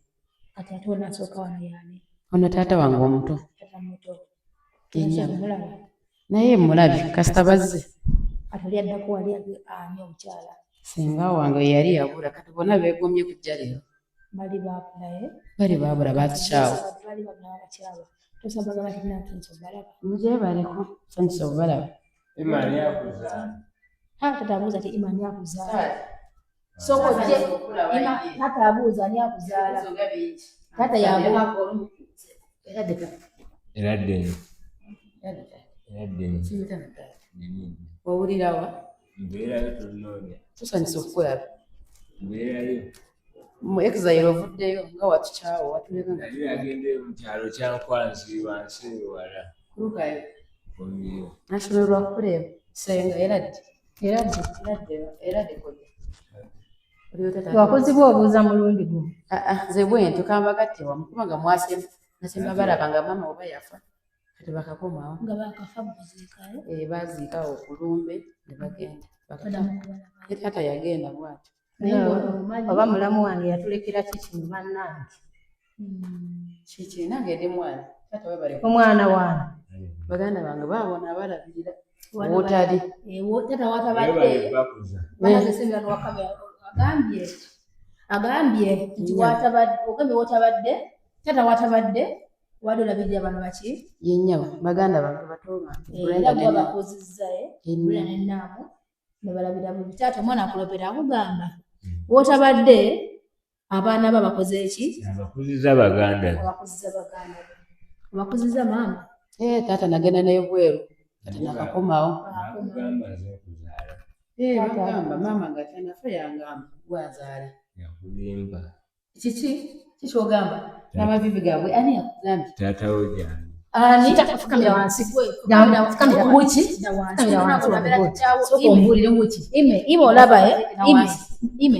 Speaker 1: Kati ate wonna asooka wano yaani?
Speaker 8: Ono taata wange omuto.
Speaker 1: Taata muto.
Speaker 8: Yennyama.
Speaker 1: Okumulaba?
Speaker 8: Naye mulabye kasita bazze.
Speaker 1: Ate oli addako wali ani omukyala?
Speaker 8: Singa wange yali yabula kati bonna beegomye kujja leero.
Speaker 1: Bali baapulaye?
Speaker 8: Bali baabula batukyawa.
Speaker 1: Bali bagamba bakyala. Tosaba gamba nti nantunza obalaba?
Speaker 8: Mujebaleko nsanyusa obalaba.
Speaker 6: Imani yakuzaala.
Speaker 1: Taata abuuza ati Imani yakuzaala. Soko je taata abuuza ani yakuzaala? Taata yabuuza.
Speaker 6: Eradde.
Speaker 8: Wawulirawa?
Speaker 6: Mbeerayo tonnoonya.
Speaker 8: Tusanyusa okukulaba.
Speaker 6: Mbeerayo.
Speaker 8: mu exile ovuddeyo nga watukyawo watuleka nga
Speaker 6: yagende mu kyalo kyankwanzi wansi wala
Speaker 8: lukayo
Speaker 6: omiyo
Speaker 8: nashoberwa kukureba senga eradde kojja
Speaker 1: wakozibwa obuuza mulundi guno
Speaker 8: nze bwentyo kambagatte wamukubaga nasemba balaba nga mama oba yafa kati bakakomawo
Speaker 1: nga bakafa baziikayo
Speaker 8: baziikawo okulumbe ne bagenda taata yagenda bwatyo
Speaker 1: oba mulamu wange yatulekera kiki mu bannange
Speaker 8: kiki nange ndi mwana taata webale
Speaker 1: omwana wange
Speaker 8: baganda bange baabona abalabirira wotali
Speaker 1: tata watabadde agambye nti ogambye wotabadde tata watabadde wadde olabirira bano baki
Speaker 8: yenyawa baganda bange batoba
Speaker 1: era gwe bakozizza nenaamu nebalabira mu taata omwana akulopera akugamba wotabadde abaana ba bakoze eki
Speaker 6: abakuziza baganda
Speaker 1: abakuziza maama
Speaker 8: taata nagenda naye bweru kati nakakomawo bagamba maama nga tanafa yangamba gwazaala
Speaker 6: yakulimba
Speaker 8: kiki kikyogamba n'amavivi gaabwe ani yakugambye
Speaker 6: taata wojani
Speaker 1: fukamira wansi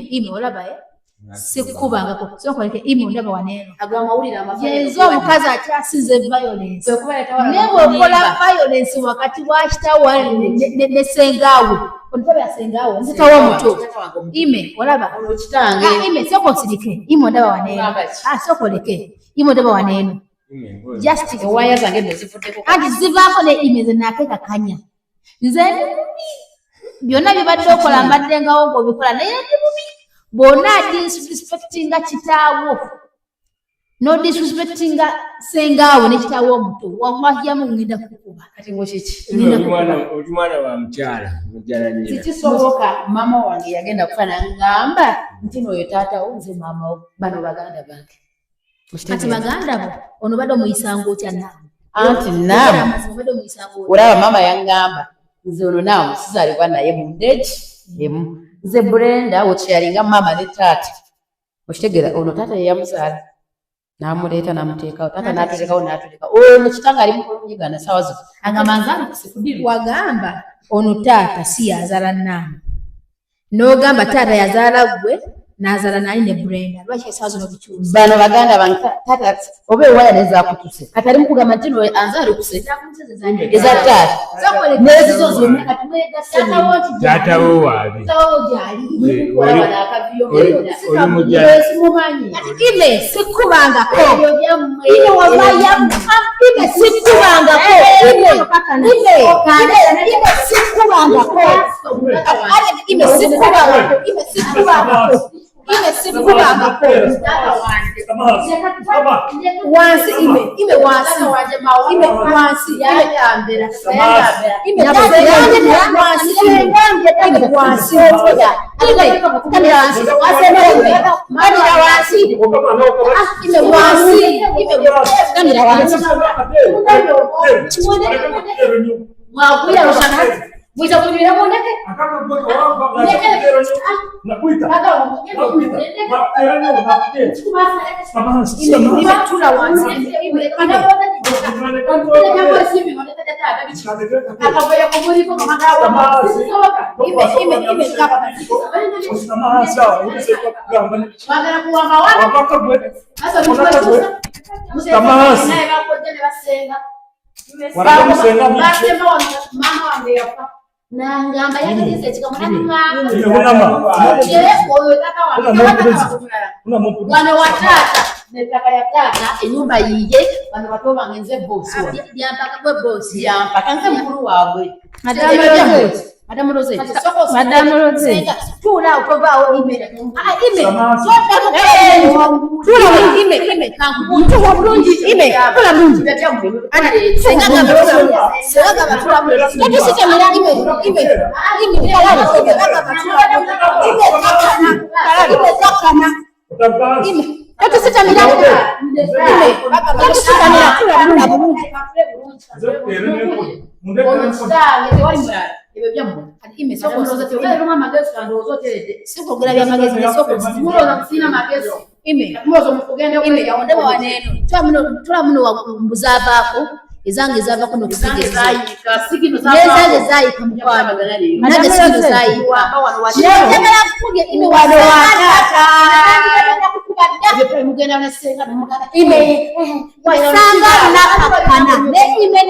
Speaker 1: ime olabaye sikubangako sokoleke ime ondaba waneeno yenza omukazi akyasize violence naye bwokola violence wakati wa kitawo ne sengaawe ontaba yasengaawe nzitawo omuto ime olaba ime sokosirike ime ondaba waneeno sokoleke ime ondaba waneeno just
Speaker 8: ewaya zange nezivuddeko
Speaker 1: anti zivaako ne ime zenakeeka kanya nze byonna bibadde okola mbaddengawo ng'obikola naye ndi bubi bonna disrespectinga kitaawo no disrespectinga sengaawo ne kitaawo omuto wallahi yamu ngenda kukuba
Speaker 8: kati ngokiki
Speaker 6: oli mwana wa mukyala mujjala nyina
Speaker 8: tikisoboka mama wange yagenda kufana ngamba nti noyo taata nze mama bano baganda bange
Speaker 1: kati baganda bo ono badde omuyisango otya naamu
Speaker 8: anti naamu olaba mama yangamba nze ono naamu sizaalibwa naye mu ndeegi emu nze Brenda wekyalinga mama ne taata okitegeera ono taata yeyamuzaala n'amuleeta n'amuteekawo taata n'atulekawo n'atuleka ono kitanga ali mukunyigana sawa zo agamba nzala kusikudiri
Speaker 1: wagamba ono taata si yazaala naamu n'ogamba taata yazaala gwe n'azaala nani ne Brenda lwaki esaawa zino bikyusa
Speaker 8: bano baganda bange taata oba ewaya nezakutuse kati ali mukugamba nti no anzaalukuse eza taata nezizo zonna kati
Speaker 6: taatawo waabi oli mujjala
Speaker 1: ime sikubangako ime wavayamu ime sikubangako ime sikubangako ime sikubangako ime sikubangako wansi ime wansi Bisa kulimbira mondeke?
Speaker 9: Nakuita.
Speaker 1: Nangamba yakageze kikamuna ngamba wana watata netaka ya tata enyumba yiye bano batoba ngenze boss yampaka gwe boss yampaka nze mukuru wabwe Madame Rose tula ukobao email email kangu wa bulungi email kola bulungi senga batula bulungi sisi mira email Kati sita mira
Speaker 8: ebyo byammwe
Speaker 1: ime
Speaker 8: soko zote wale magezi kando zote
Speaker 1: soko gula bya magezi ne soko
Speaker 8: muloza kusina magezi
Speaker 1: ime
Speaker 8: muloza mukugenda
Speaker 1: ime yaonda waneno tula muno wabuzavako ezange zava kuno kusige
Speaker 8: sigino
Speaker 1: zange zayi kamkwano nange sigino zayi njagala kuge ime wano watata mugenda unasenga muganda ime wasanga nakakana ne ime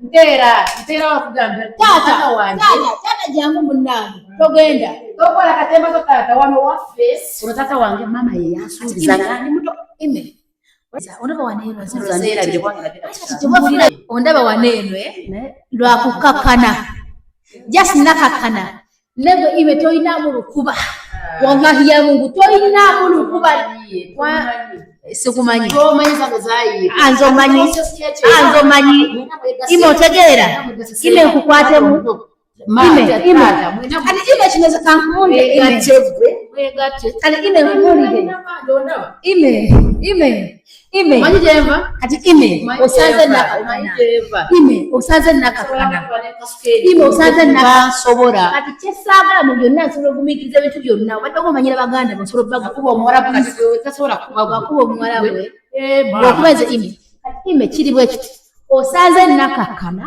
Speaker 8: ntera wakugamba
Speaker 1: tata jangu munange togenda
Speaker 8: tokola katemba ko tata wano wa face ono tata wange mama ye yasuubiza ngani muto ime
Speaker 1: ondaba waneno
Speaker 8: zanera bile kwanga
Speaker 1: ondaba waneno lwakukakana just nakakana lego ime toina mu lukuba wallahi ya Mungu toina mu lukuba sikumanyi anzomanyi ime otegeera ime nkukwate mu ime kati kinaweza kankumunde kati ime nkumulire ime
Speaker 8: manyi jemba
Speaker 1: kati ime osanze nakakana ime osanze nakakana ime osanze nakasobora kati kyesagala mu byonna nsobola ogumikiriza ebintu byonna obadde omanyira baganda basobola
Speaker 8: kuba omuwarabu kati tasobola
Speaker 1: kuba omuwarabu okubenze ime kiri bwe kiti osanze nakakana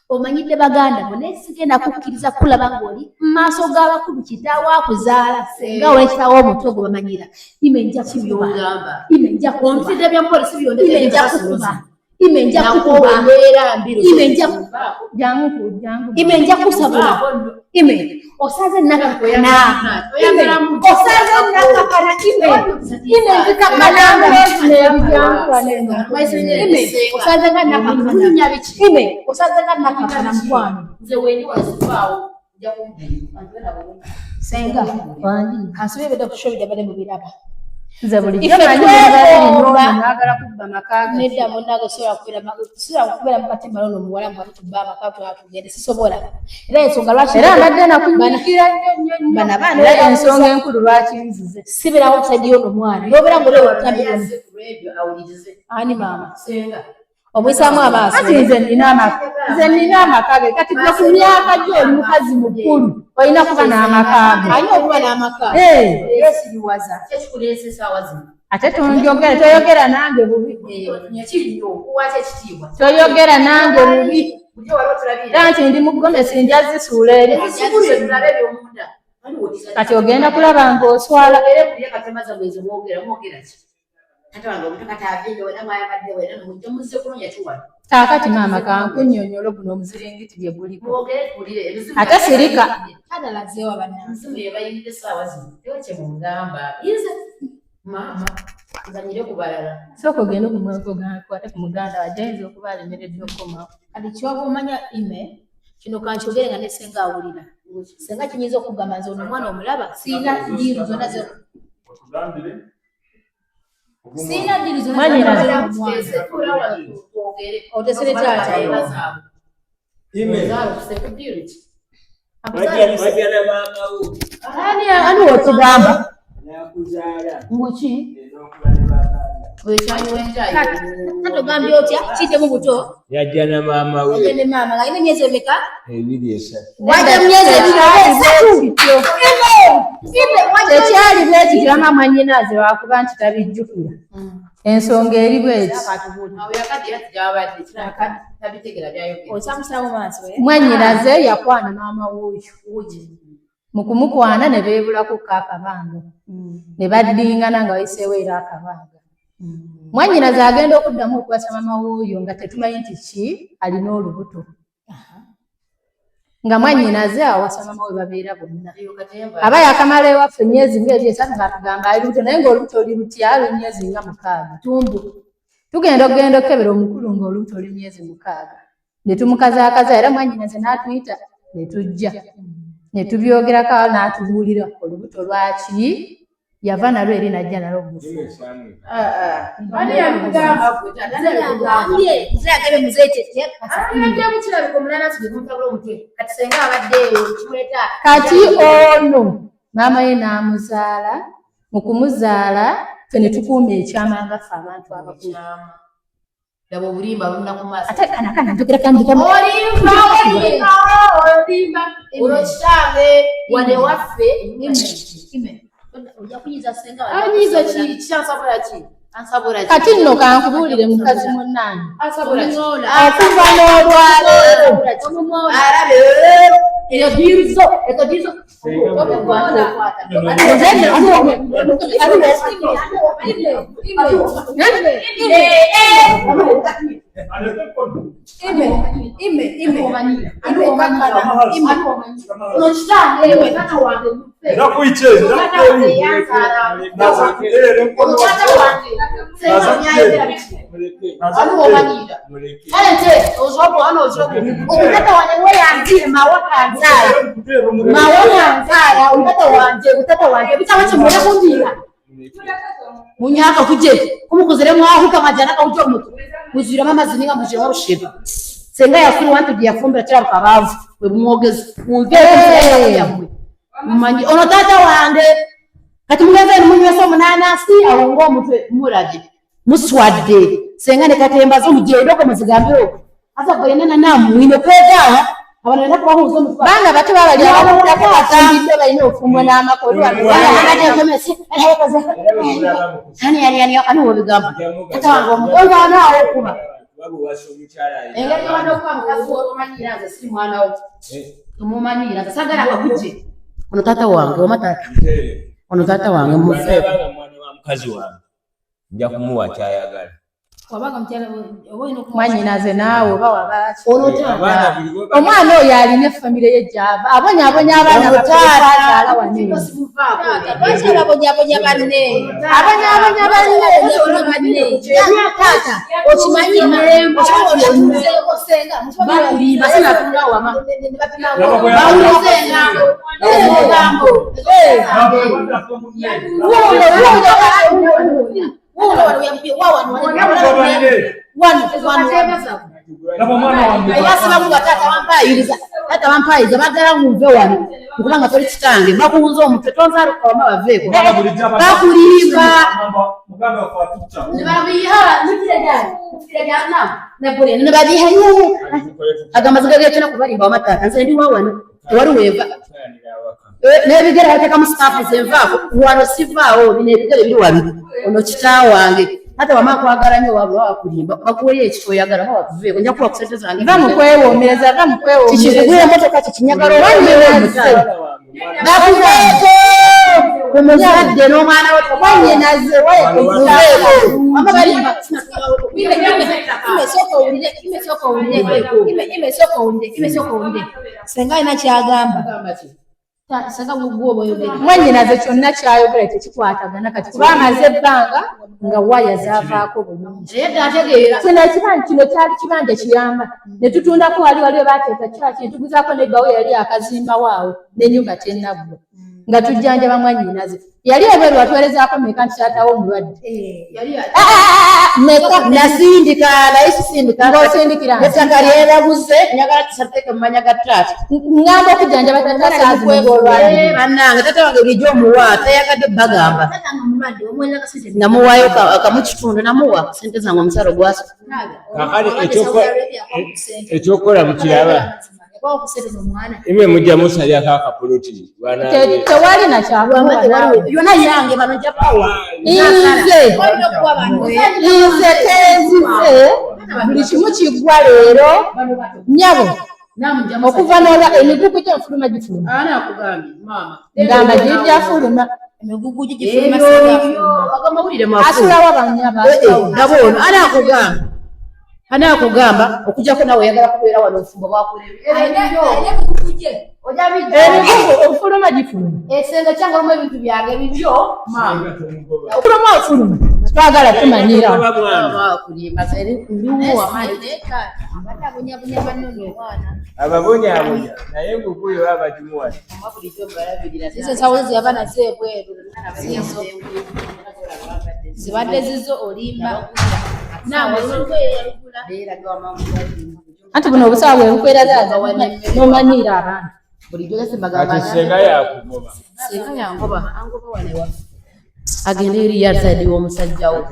Speaker 1: omanyidde baganda bo nesigenda kukkiriza kulaba ng'oli maaso g'abakulu kitaawo akuzaala senga olekitaawo omuto gwe bamanyira ime nja kubyogamba ime nja
Speaker 8: kumpitidde bya polisi byonde
Speaker 1: ime nja kukuba ime nja kukuba ime nja jangu ime nja kusabula ime osaze nakakana osaze nakakana ime nzikakananga ime osaze nakakana ime osaze nakakana mkwano
Speaker 8: nze wendi wasifaawo nja
Speaker 1: senga kansobe beda kushobya bade mu biraba
Speaker 9: nze bulijjo nagala kubba makaga
Speaker 1: nedda munaga sobola kubeera mukatimba nono omuwala nga tutubba amaka twatugende sisobola era ensonga lwaki
Speaker 9: era mbadde nakunyikira nnyo era ensonga enkulu lwaki nzize
Speaker 1: sibirawo kusaidiyo ono mwana nobeera ngaolewotambira ani maama omwisamu amaaso
Speaker 9: kati nze nina amaka ge kati gwe ku myaka gyo oli mukazi mukulu olina kuba n'amaka ge
Speaker 1: alina okuba n'amaka
Speaker 8: siriwaza kyekikuleesa esaawa zino
Speaker 9: ate toyogera nange bubi toyogera nange bubi era nti ndi mugomesi nja zisuula eri kati ogenda kulaba ng'oswala kaakati maama kankunnyonnyola guno omuziringiti gye guliko ate sirika sooka ogende okumweko gankwate ku muganda wajjayinza okuba alemereddwa okukomawo
Speaker 1: kati kyoba omanya ime kino kankyogere nga nesenga awulira senga kinyinza okugamba nze ono omwana omulaba siina diiru zonna sina dili zona otesere tata
Speaker 9: ani wotugamba
Speaker 1: nguki katogambye otya kite mu buto
Speaker 6: yajja na maama we
Speaker 1: yajja ne maama nga alina emyezi emeka
Speaker 6: ebiri esatu
Speaker 1: wajja myezi ebiri
Speaker 9: tekyali bwekityo ama mwannyinaze wakuba nti tabijjukira ensonga eri bweki mwannyinaze yakwana maama wuuyo mu kumukwana ne beebulako akabanga ne baddingana nga wayiseewo era akabanga mwannyinaze agenda okuddamu okukwasa maama wuuyo nga tetumanyi nti ki alina olubuto nga mwannyinaze awasa maama we babeera bonna aba yakamala ewaffe emyezi ng'eri esatu ng'atugamba ali lubuto naye ng'olubuto oli lutya ali emyezi nga 6 tumbu tugenda okugenda okukebera omukulu ng'olubuto oli myezi 6 ne tumukazaakaza era mwannyinaze n'atuyita ne tujja ne tubyogerako awo n'atubuulira olubuto lwaki yava nalwo eri najja nalwo omufu kati ono maama ye n'amuzaala mu kumuzaala ffe ne tukuuma ekyama nga ffe abantu abakulu
Speaker 8: Labo bulimba lunna ku maaso.
Speaker 9: Ate kana njogera kandi kama.
Speaker 8: Olimba. Urochitange wane waffe ime. Ojja kuyiza senga. Anyiza ki kyansabula ki? Ansabula ki?
Speaker 9: Kati nno kankubulire mukazi munnani.
Speaker 8: Ansabula ki?
Speaker 9: Akuva n'olwaleero.
Speaker 8: Arabe. Eyo dizo. Munyaka kuje kumukozere mwahuka majana kaujo mutu muzira mama zininga muje warusheba senga yakuru wantu giyafumbira cyara kabavu we mwogeze mwumvere mumanyi ono tata wande kati mugeze munywe so munanasi awongo mutwe muraje muswadde senga ne katemba zo mugendo ko muzigambiro asa bayena na mwine kwega abana bahuzo mutwa bana bato babali abakatambidde balina ofumbo n'amakolu abadde komesi alekaza yani anu wabigamba tata wangu omugonga naawo kuba babu waso mukyala engeri wanokuba mukazi w'omumanyira nze si mwana wo omumanyira nze sagala akuje ono tata wange omatata ono tata wange mufeeko mwana wa mukazi wange nja kumuwa kyayagala wabaga mtyala oboino
Speaker 9: mwanyinaze naawe oba wabaki omwana oyo alina famire ye java abonya abaana bataala wane abonya banne tata okimanyi mulembo osenga bakulimba sinatula wama bawulizenga tata wampayiza bagala nkuve wano nkubanga toli kitange bakuwuza omutwe tonzaluka wama baveeko bakulimba nebabiha agamazi gagetona kubalimba wamatata nze ndi wawano tewali weva nebigere bateka musitafu zenvaako wano sivaawo bino ebigere biri wabiri ono kitaawo wange hata wama kwagala nnyo wabwe wakulimba bakuweyo ekifo oyagala bawakuveeko nja kuwa kusente zange bamukwewomereza
Speaker 8: kikigula emotoka kikinyagala obakuveeko omuzadde n'omwana wanyinaze wayekokuveeko wama balimba
Speaker 9: senga alina kyagamba mwanyinaze kyonna kyayogera tekikwatagana kati kuba amaze ebbanga nga waya zaavaako bulungi kino kyali kibanja kiyamba ne tutundako waliwo bateeka kyaki ne tuguzaako neggawo yali akazimba waawo n'ennyumba tennaggwa nga tujjanjaba mwanyinaze yali ebweru watwerezaako meka nti taatawo omulwadde
Speaker 8: nasindika naye kisindika ettaka lyeraguze njagala tusateeke mu manya ga taata
Speaker 9: ngamba okujjanjaba
Speaker 8: tataakwegolwale bannange taata wange bulijjo omuwa tayagadde bagamba namuwayo akamu kitundu namuwa sente zange omusalo gwasa
Speaker 6: kakale ekyokukola mukiraba imwe mujja musalyako akapuloti
Speaker 9: tewali
Speaker 8: yona yange bano nja kuwa
Speaker 9: nze tenzize buli kimu kiggwa leero nyabo okuva n'olwa emigugu gyenfuluma gifuluma ngamba gijjafuluma asulawo
Speaker 8: banyabagaboono anakugamba okujjako nawe oyagala kubeera wano obufumbo
Speaker 9: ofuluma gifuluma
Speaker 8: esenga kyangalamu ebintu byange bibyo
Speaker 9: ofuluma ofuluma twagala tumanyira
Speaker 6: ababonyabonya naye ngukuyo baba kimuwa
Speaker 1: zibadde zizo olimba
Speaker 9: anti buno obusawo bwe bukwerazaza n'omanyira abantu
Speaker 6: ati senga yakugoba
Speaker 8: agenda eri yazaadi w'omusajjawo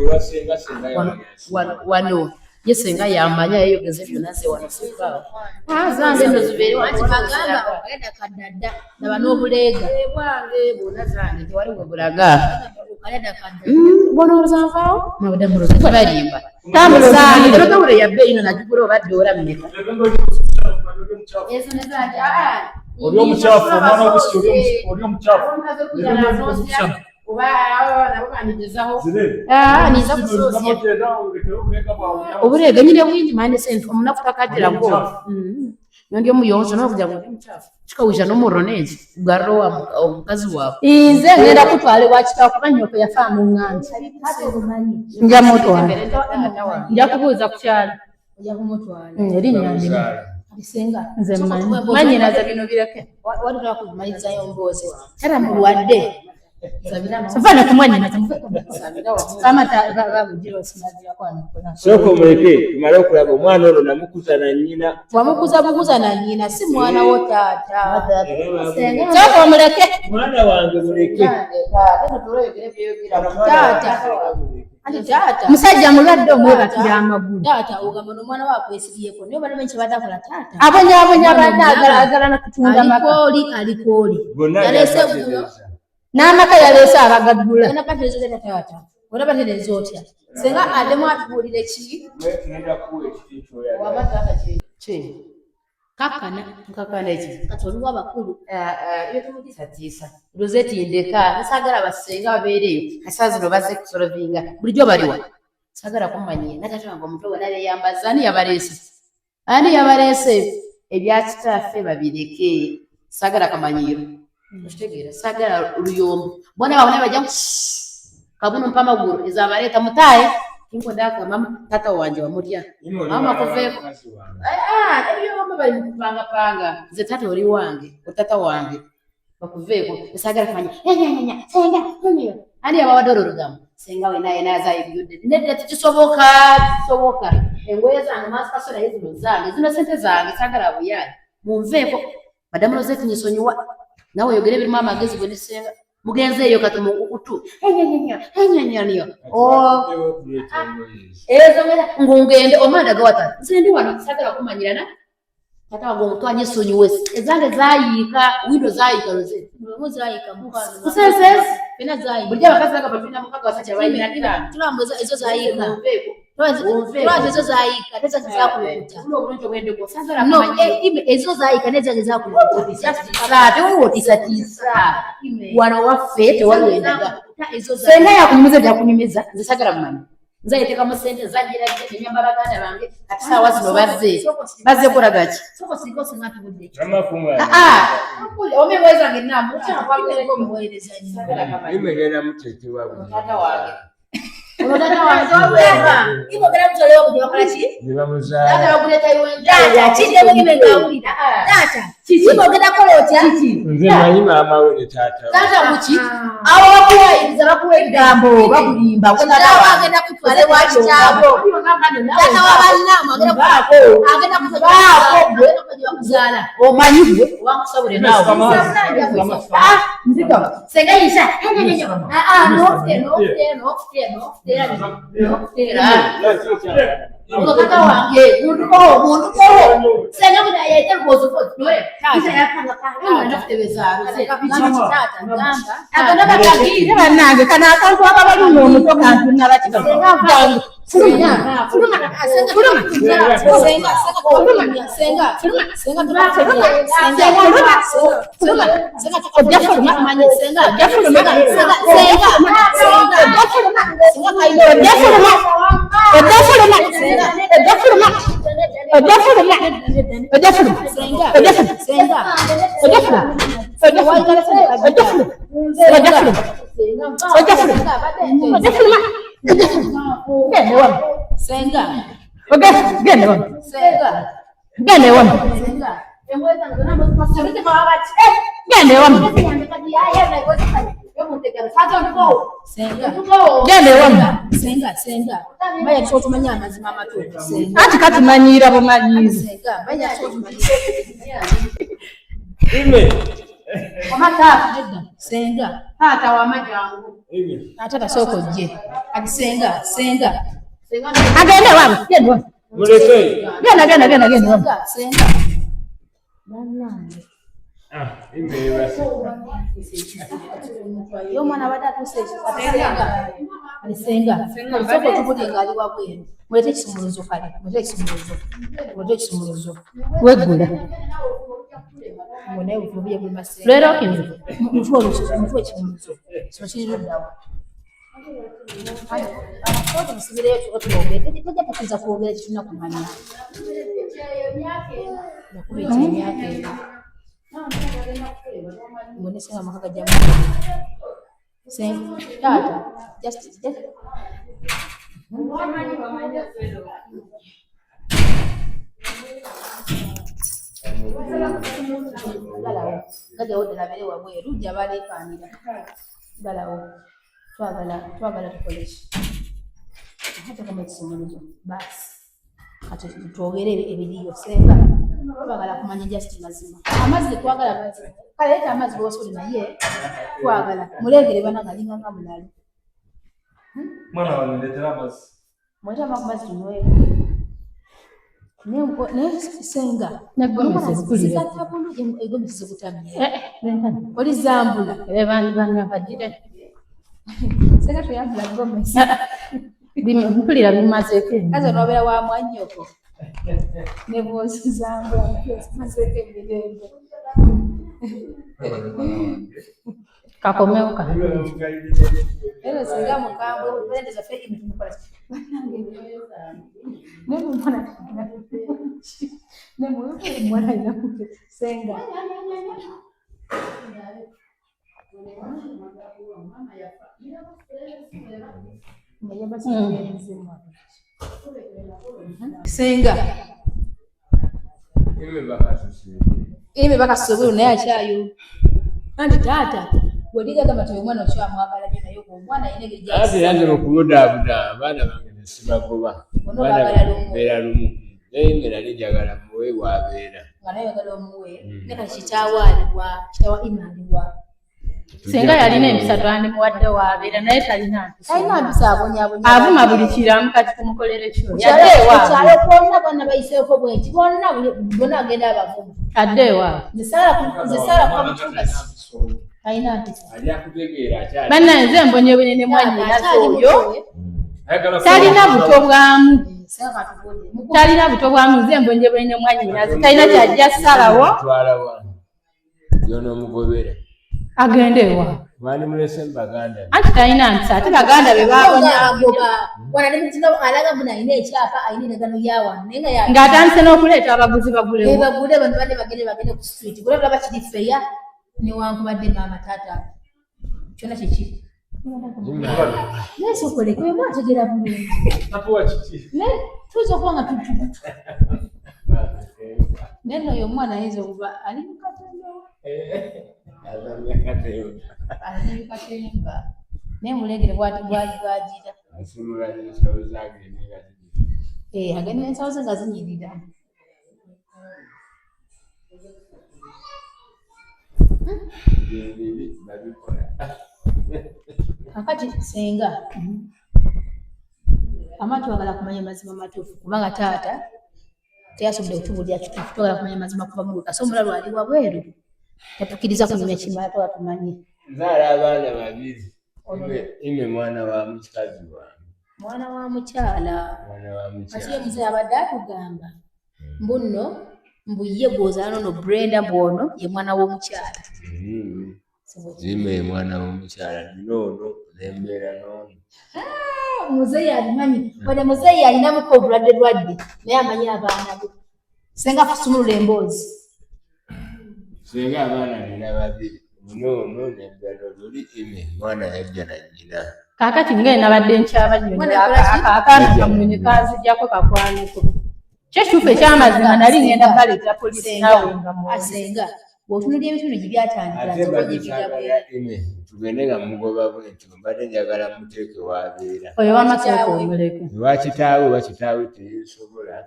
Speaker 8: wano yesenga yamanya yeyogeze byonna nze wano sifaawo zange no zibeere
Speaker 1: anti bagamba bagenda kaddadda naba n'obuleega
Speaker 8: bwange bwonna zange tewali we bulaga bonooza nvaawo mabadamuloza tebalimba tambulozange yabbe ino nagigula obadde olammeka ezo ne zange
Speaker 10: oli omucafu omwana obusi oli omucafu
Speaker 8: obuleega nyine bwingi mane sente omunaku takagirako nondi omuyonzo nokugira ngo mucafu kikawuja n'omuronezi kugarura omukazi waabwe
Speaker 9: nze ngenda kutwalibwa kitaawo kuba nnyoko yafa mu ŋŋanti nja mutwala nja kubuuza ku kyalo erinnya ndime nze manyiraza bino bireke
Speaker 1: waliraa kumalizayo mboozi era mulwadde
Speaker 9: nfana kumwanyinaza
Speaker 6: sooka omuleke tumale okulaba omwana ono namukuza na nnyina
Speaker 1: wamukuza bukuza na nnyina si mwana wo taata
Speaker 9: sooka omuleke
Speaker 6: mwana wange muleke
Speaker 1: taata
Speaker 9: musajja mulwadde omwebakira amagulu
Speaker 1: taata ogamba n'omwana wakwesibyeko naye bali benshi badakola taata
Speaker 9: abonyaabonya banne agala nakutunda maka
Speaker 1: alikooli
Speaker 6: bonna
Speaker 1: yaleese guno
Speaker 9: n'amaka yaleese abagaddula
Speaker 1: ona baterezo leta taata ona baterezo otya senga ademu atubuulire ki
Speaker 8: waba taata ki
Speaker 1: kakana
Speaker 8: eki
Speaker 1: kati oliwo abakulu
Speaker 8: ebyotumutisatiisa rozeti ndeka nasagala basenga babeereyo asa zino bazze kusolovinga bulijjo baliwa sagala kumanyie natata wange omuto wona beyambaza ani yabaleese ebyakitaffe babireke sagala kamanyiiro okitegeera sagala luyombo bona babona bajja kabuno mpa amagulu ezabaleeta mutaaye kinkodaka mama tata wanje wamulya mama kuveeko ebyoma bali mukupangapanga nze tata oli wange otata wange bakuveeko esagala kumanya nyanyanya senga ani abawadde olugambo senga wenaye nazayibyudde nedda tikisoboka engoye zange masikasola ye zino zange zino sente zange sagala buyaali munveeko madamu rozeti nyisonyiwa nawe yogere birimu amagezi gwe nesenga mugenze eyo kati mukutu niyo ezo ngungende omwana gawata nsendi wano sagala kumanyirana tata wange omutwanye esonyiwe ezange zayiika windo zayiika rozeti bulijjo abakazi baga balina mukaga basajja balina
Speaker 1: tulambuza ezo zayiika ezo zayiika nezange zakulukuta ezo zayiika nezange zakulukuta
Speaker 8: tewowotisatiisa wano waffe tewaliwendaga senga yakunyumiza byakunyumiza nze sagala mumanyi nze ayitekamu sente zanjira enyamba baganda bange kati saawa zino bazze kulaga ki omewezange
Speaker 6: imenyera mutekebwa
Speaker 8: tata wange
Speaker 6: nze manyi maama we ne taata
Speaker 8: muki abo bakuwayiriza bakuwa ebigambo bakulimba omanyi gwe wakusabule nawe segayisa tata wange muntu senga buna yaita lubozo noe tata yapanga nakutebezaro agana bakagire
Speaker 9: bannange kana akantu ababalunga omuto kantu nabakika anti katumanyira bumanyizi
Speaker 1: senga tata wamajangu atata soko je ati senga
Speaker 9: agende wange
Speaker 6: Muleke.
Speaker 9: Genda.
Speaker 1: Senga. Bannange.
Speaker 6: Imbeba.
Speaker 1: Yo mwana batatu senga. Alisenga. Soko tubulinga ali wabweru. Mulete kisumuluzo kale.
Speaker 9: Weggula.
Speaker 1: Mwana uvubiye mu masenga.
Speaker 9: Lero kinzi.
Speaker 1: Mutwe kisumuluzo. Sino kiruddawo. Abakozi musibireyo tukotuogere. Tujja kukiza kuogera kituna kumanya. Nakubita emyaka eyo. Mbone senga makaga jamu. Senga. Tata. Just. Gaja wote na bere wabweru jabale panira. Galawo. Twagala tukolesha. Hata kama kisumuluzo basi. Ati tuogere ebiriyo senga. Twagala kumanya just mazima. Amazi twagala mazima. Kale leta amazi bosoli naye. Twagala mulegere bana galinga nga mulalo.
Speaker 10: Mwana wanaletea amazi.
Speaker 1: Mweta makumazi tunywe. Ne senga.
Speaker 9: Nagomese kulira.
Speaker 1: Satabulu egomese kutamye. Oli zambula.
Speaker 9: Bana badire.
Speaker 1: Senga tuyambula gomese.
Speaker 9: Mpulira bimazeeko.
Speaker 1: Kaza nobera wa mwanyoko. Ne bosi zambula mazeke emirembe.
Speaker 9: Kakomeuka.
Speaker 1: Ero senga mukambwe bendeza fe imitu mukola. Nemu mwana. Nemu mwana inakuke senga. Senga. Ime baka sobulu naye akyayo. Anti tata wodiga kama tuyo mwana okya mwagala nyo nayo ko mwana yenege jasi.
Speaker 6: Ate yanze okuludabuda abaana bange nesibagoba. Abaana beera lumu. Nengera lijagala muwe wabeera.
Speaker 1: Mwana yagala omuwe. Neka kitawalibwa, kitawa imaliwa.
Speaker 9: Senga yalina empisa twandimuwadde wabeera naye talina mpisa.
Speaker 1: Talina mpisa abonyabonya.
Speaker 9: Avuma buli kiramu kati tumukolere kyo.
Speaker 1: Kyalo kwonna bonna bayiseeko bwenti bonna agenda abavumu.
Speaker 9: Adde ewaabwe.
Speaker 1: Nzisala kwa mutunga. Talina mpisa.
Speaker 6: Ali akutegeera akyali.
Speaker 9: Bannanze mbonye bwenene mwannyinaze oyo. Talina buto bwamu. Talina buto bwamu nze mbonye bwenene mwannyinaze. Talina kyajja ssalawo.
Speaker 6: Twalawa. Y'onoomugobera.
Speaker 9: Agende ewa.
Speaker 6: Mwani mulese Baganda.
Speaker 9: Anti talina mpisa ate Baganda be baabonyagoba.
Speaker 1: Wana nemutino alaga muna ine ekyapa ayine negano yawa. Nenga ya.
Speaker 9: Ng'atandise n'okuleeta abaguzi bagulewo.
Speaker 1: Bagule bantu bagende ku street. Gule baba kidi feya ne wankubadde mama tata. Kyona kiki. Yesu kole kwe mwategera bulungi.
Speaker 10: Tapuwa kiki.
Speaker 1: Ne tuzo kwanga tutu. Neno yo mwana hizo kuba ali mukatendo. Ali mukatendo. Ne mulegere bwati bwajira.
Speaker 6: Asimula n'ensawo zaage n'engazi.
Speaker 1: Agenda n'ensawo ze nga zinyirira. Kakati senga. Amatu bagala kumanya mazima matuufu kubanga taata teyasobodde kutubulira kituufu twagala kumanya mazima kuva mu kaso omulalu ali wabweru tatukiriza kumanya kimala twala tumanye.
Speaker 6: Nzaala abaana babiri. Ime mwana wa mukazi wange.
Speaker 1: Mwana wa mukyala. Kati ye muzee abadde atugamba mbuno mbuye gwozaala no Brenda mbono ye mwana w'omukyala.
Speaker 6: Zime mwana w'omukyala nono nembeera nono.
Speaker 1: Muzee alimanyi wale muzee alinamuko obulwadde naye amanyi abaana be. Senga kusumulula emboozi.
Speaker 6: Senga abaana nina babiri. Nono nembeera luli ime mwana yajja na nnyina.
Speaker 9: Kaakati ngene nabadde nkyaba nnyonyi akaana kamunye kaazijjako kakwaneko. Kyekituufu ekyamazima nali ngenda baleeta poliisi naawe nga
Speaker 1: asenga bw'otunuulira ebitundu gye byatandikira
Speaker 6: tugende nga mugoba bwentyo mbadde njagala muteeke wabeera.
Speaker 9: Oyo w'amateeka omuleke.
Speaker 6: Ewa kitaawe teyeesobola.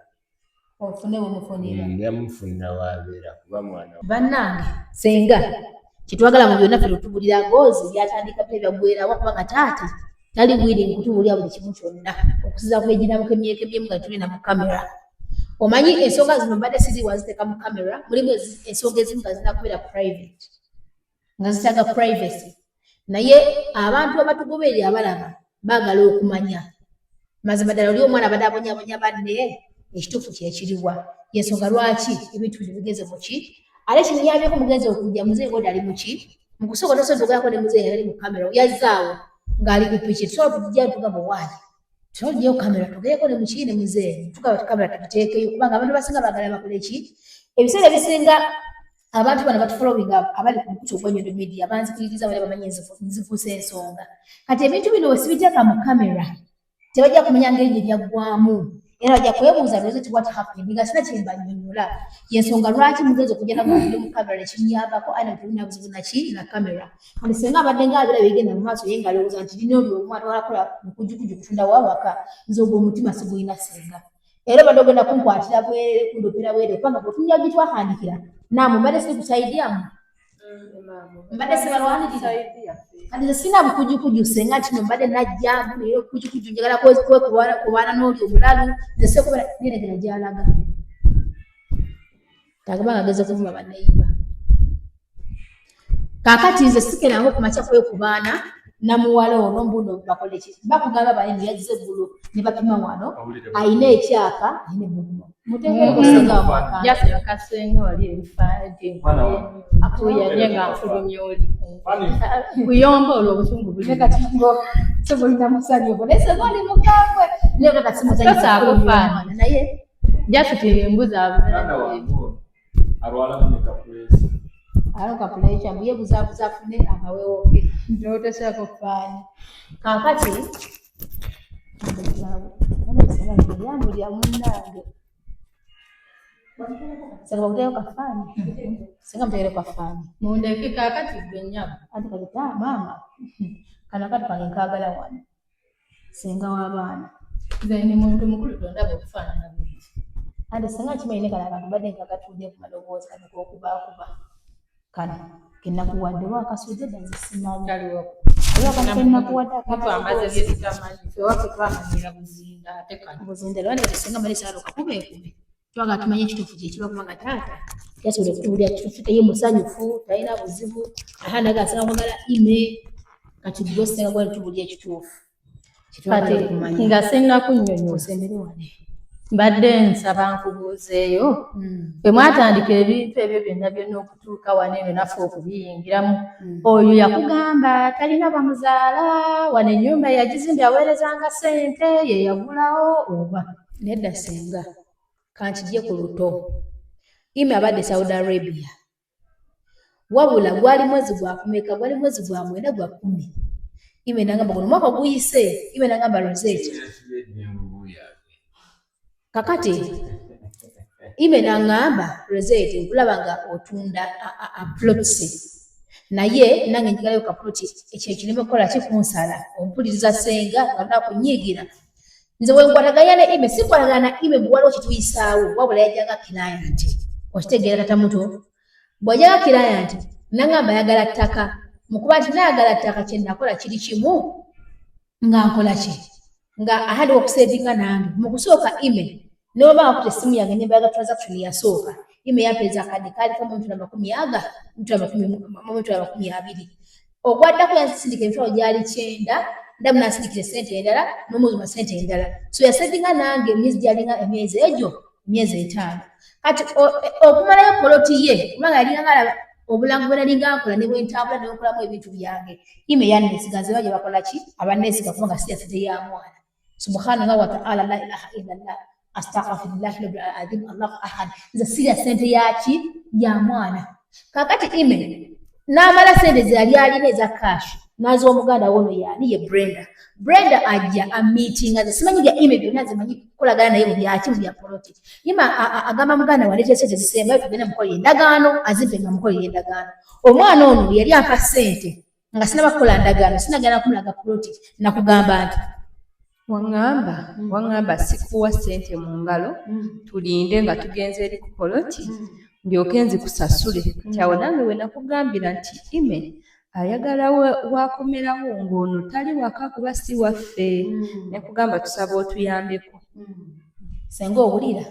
Speaker 1: Ofune bwemufunira.
Speaker 6: Yamufunira wabeera kuba mwana.
Speaker 1: Bannange senga kitwagala mu byonna ffe tutubulira ngoozi byatandika bye byaggweerawo kubanga taata tali willing kutubuulira buli kimu kyonna okusiza ku eginamuko emyaka ebyemu nga tuli na mu kamera. Omanyi ensonga zino mbadde siziteka mu kamera, mulimu ensonga ezimu nga zirina kubeera private, nga zitaaga privacy. Naye abantu abatugoberera abalaba baagala okumanya mazima ddala oli omwana abadde abonyabonya banne ekituufu kyekiriwa, yensonga lwaki ebintu bino bigeze mu ki. Ate kinyamyeko mugenzi okujja muzeeyi ng'oli ali mu ki, mu kusooka tosobola okugerako ne muzeeyi ali mu kamera, yazzaawo ng'ali ku piki, tusobola okujja tugamba waayi tusobola okuggyayo kamera tugereko ne mu ki ne muzeeyi, tugamba kamera tugiteekeyo kubanga abantu basinga baagala bakole ki. Ebiseera ebisinga abantu bano batufolowinga abali ku mukutu ogw'Enyondo Media banzikiririza bali bamanyi nzifuusa ensonga. Kati ebintu bino wesibiteeka mu kamera tebajja kumanya ngeri byaggwamu era bajja kwebuuza lwezi what happened nga sina kye mbannyonnyola yensonga lwaki mugenzi okugenda mu kamera nekinyambako ayina tulina buzibu naki na kamera. Kati singa abadde ng'abira bigenda mu maaso ye ng'alowooza nti lino oli omu atwalakola mukujjukuju kutunda wawaka nze ogwo omutima sigulina senga era badde ogenda kunkwatira bwerere kundopera bwerere kubanga bwetunya gitwahandikira namwe mbadde siri kusaidiamu mbadde sibalwanirira kati nze sina bukujjukuju senga kino mbadde najja naye okujjukuju njagala kubaana n'oli omulalu nze sekubeera neregera gy'alaga tagaba nga ageze kuvuma bannayiba. Kaakati nze sikenango kumakya kwekubaana namuwala ono mbuno bakole ki bakugamba balindi yazze eggulo ne bapima wano ayina ekyaka ayina ebbugumu muteekeko senga wamwaka
Speaker 9: jase akasenga wali ebifaaje akuyanye nga nfulumya oli kuyomba olwo obusungu buli
Speaker 1: kati ngo sebulina musanyo bonese bali mukambwe lero kati
Speaker 9: musanyo naye jase tembuza
Speaker 10: arwala mnyeka kulezi
Speaker 1: aluka pulecha mbuye buzabuza afune akawewoke notesako kufanya kakati jambo lya munange sanga muteo kafani sanga muteo kafani
Speaker 9: mundeke kakati gwenyabo
Speaker 1: ati kati mama kana kati pange nkagala wano senga w'abaana
Speaker 9: zeni muntu mukulu tondaba okufana na bintu
Speaker 1: ati sanga kimaine kana abantu badde nkakatudde ku maloboozi kati k'okuba kana kenakuwadde wakasudde dazisimamu
Speaker 9: kaliwo
Speaker 1: kenakuwadde
Speaker 9: amaze byetamanyi fewaffe twamanyira buzinda ate kana
Speaker 1: buzinda lwani ekisenga mali saaloka kubeekube twaga tumanye ekituufu kyekiba kubanga taata yasobola okutuwulira kituufu teye musanyufu talina buzibu ahanaga asinga kwagala ime kati gwesenga gwali tuwulira ekituufu
Speaker 9: kati nga senga kunnyonnyola
Speaker 1: osembere wane
Speaker 9: mbadde nsaba nkubuuzeeyo bwe mwatandika ebintu ebyo byonna byonna okutuuka wano eno naffe okubiyingiramu oyo yakugamba talina bamuzaala wano ennyumba yagizimbye aweerezanga ssente ye yagulawo oba
Speaker 1: nedda senga kankijje ku luto ime abadde Saudi Arabia wabula gwali mwezi gwa kumeka gwali mwezi gwa 9 gwa 10 ime nagamba guno mwaka guyise ime nagamba Rosette kakati ime nangamba Rosette nkulaba nga otunda plotsi naye nange njagalayo ka ploti ekyo ekirime kukola kikunsala ompuliriza senga nga nakunyiigira nze wenkwataganya ne ime sikwatagana ime bwaliwo kituyisaawo wabula yajaga kilayanti okitegeera tata muto bw'ajaga kilayanti nangamba ayagala ttaka mukuba nti nayagala ttaka kye nakola kiri kimu nga nkola ki nga ahandi okusevinga nange mu kusooka ime n'oba akuta essimu yange ne mbaga transaction yasooka ime yampeeza akadde kaali kamu $20 ogwaddako yansindika emitwalo gyali 9 ndamu nansindikira essente endala n'omwezi gwa ssente endala so yasevinga nange emyezi gyalinga emyezi egyo myezi 5 kati okumalayo poloti ye kubanga yalinganga obulangu bwe nalinga nkola ne bwe ntambula ne nkolamu ebintu byange ime yannesigaze baje bakola ki abannesiga kubanga si yasente ya mwana subhanallah wa ta'ala la ilaha illallah astaghfirullah rabbil azim Allahu ahad nze sirya ssente yaki ya mwana kakati ime n'amala ssente zeyali alina eza cash nazo omuganda wono yani ye Brenda ajja ameetinga ze simanyi bya ime byonna zimanyi kukolagana naye mu byaki mu bya poloti ima agamba muganda waleeta ssente zisembayo tugenda mukola endagaano azimpe nga mukola endagaano omwana ono yali ampa ssente nga sinaba kukola ndagaano sinagana kumulaga poloti nakugamba nti
Speaker 3: wangamba sikuwa ssente mu ngalo tulinde nga tugenze eri ku poloti ndyoke nzikusasule kyawo nange we nakugambira nti ime ayagala wakomerawo ng'ono tali waka kuba si waffe ne kugamba tusaba otuyambeko.
Speaker 1: Senga owulira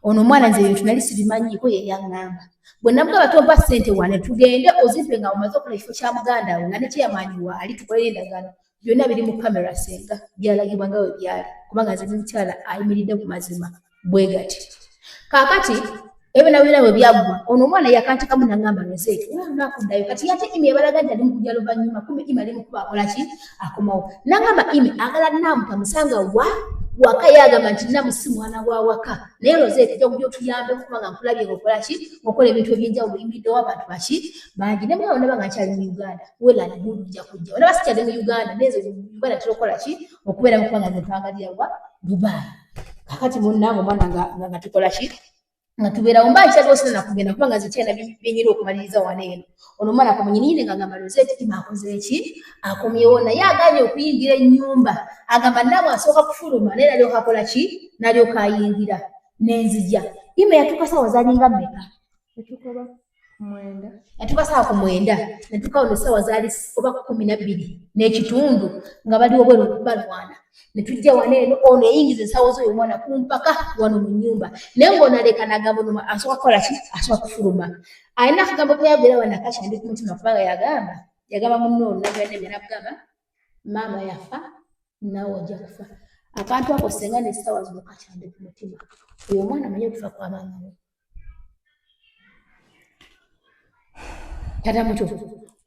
Speaker 1: ono omwana nze ebintu nali sibimanyiiko ye yaŋŋamba bwe nabugaba tompa ssente wane tugende ozimpe nga omaze okola ekifo kya muganda we nga ne kyeyamanyiwa ali tukolere endagaano byonna biri mu kamera senga byalagibwa nga we byali kubanga nze mukyala ayimiridde ku mazima bwe gati kaakati ebyo nabyo bwe byaggwa ono omwana yakantakamu naŋŋamba lweseeki nakuddayo kati yate imi ebalaga nti ali mu kujja luvannyuma kumbe imi ali mu kuba akola ki akomawo naŋŋamba imi agala naamu tamusanga waka yagamba nti namu si mwana wa waka naye Rosette ojja kujja otuyambe kubanga nkulabye ng'okola ki okola ebintu eby'enjawulo oyimiriddewo abantu baki bangi ne mwana onaba nga nkyali mu Uganda welani mujja kujja onaba sikyali mu Uganda nezo Uganda terokola ki okubeera mu kubanga nze twagalira wa Dubai kakati munnange omwana nga tukola ki nga tubeerawo mba nkyaliwo sina nakugenda kubanga nze kyalina byenyina okumaliriza wano eno ono omwana akamunyiniine nga ngamba Rosette ima akoze ki akomyewo naye agaanye okuyingira ennyumba agamba naawe asooka kufuluma naye nalyoka akola ki nalyoka ayingira n'enzija ime yatuuka saawa zaalinga mmeka yatuuka saawa ku 9 natuuka ono saawa zaali oba 12 n'ekitundu nga baliwo bweru balwana ne tujja wano eno ono eyingiza ensaawo z'oyo omwana kumpaka wano mu nnyumba naye ng'onaleka n'agamba ono asooka kukola ki asooka kufuluma alina akagambo keyagera wano akakyandi ku mutima kubanga yagamba munno ono nagenda nakugamba maama yafa naawe ojja kufa akantu ako senga n'essaawa zino kakyandi ku mutima oyo omwana amanye okufa kwa maama we tata muto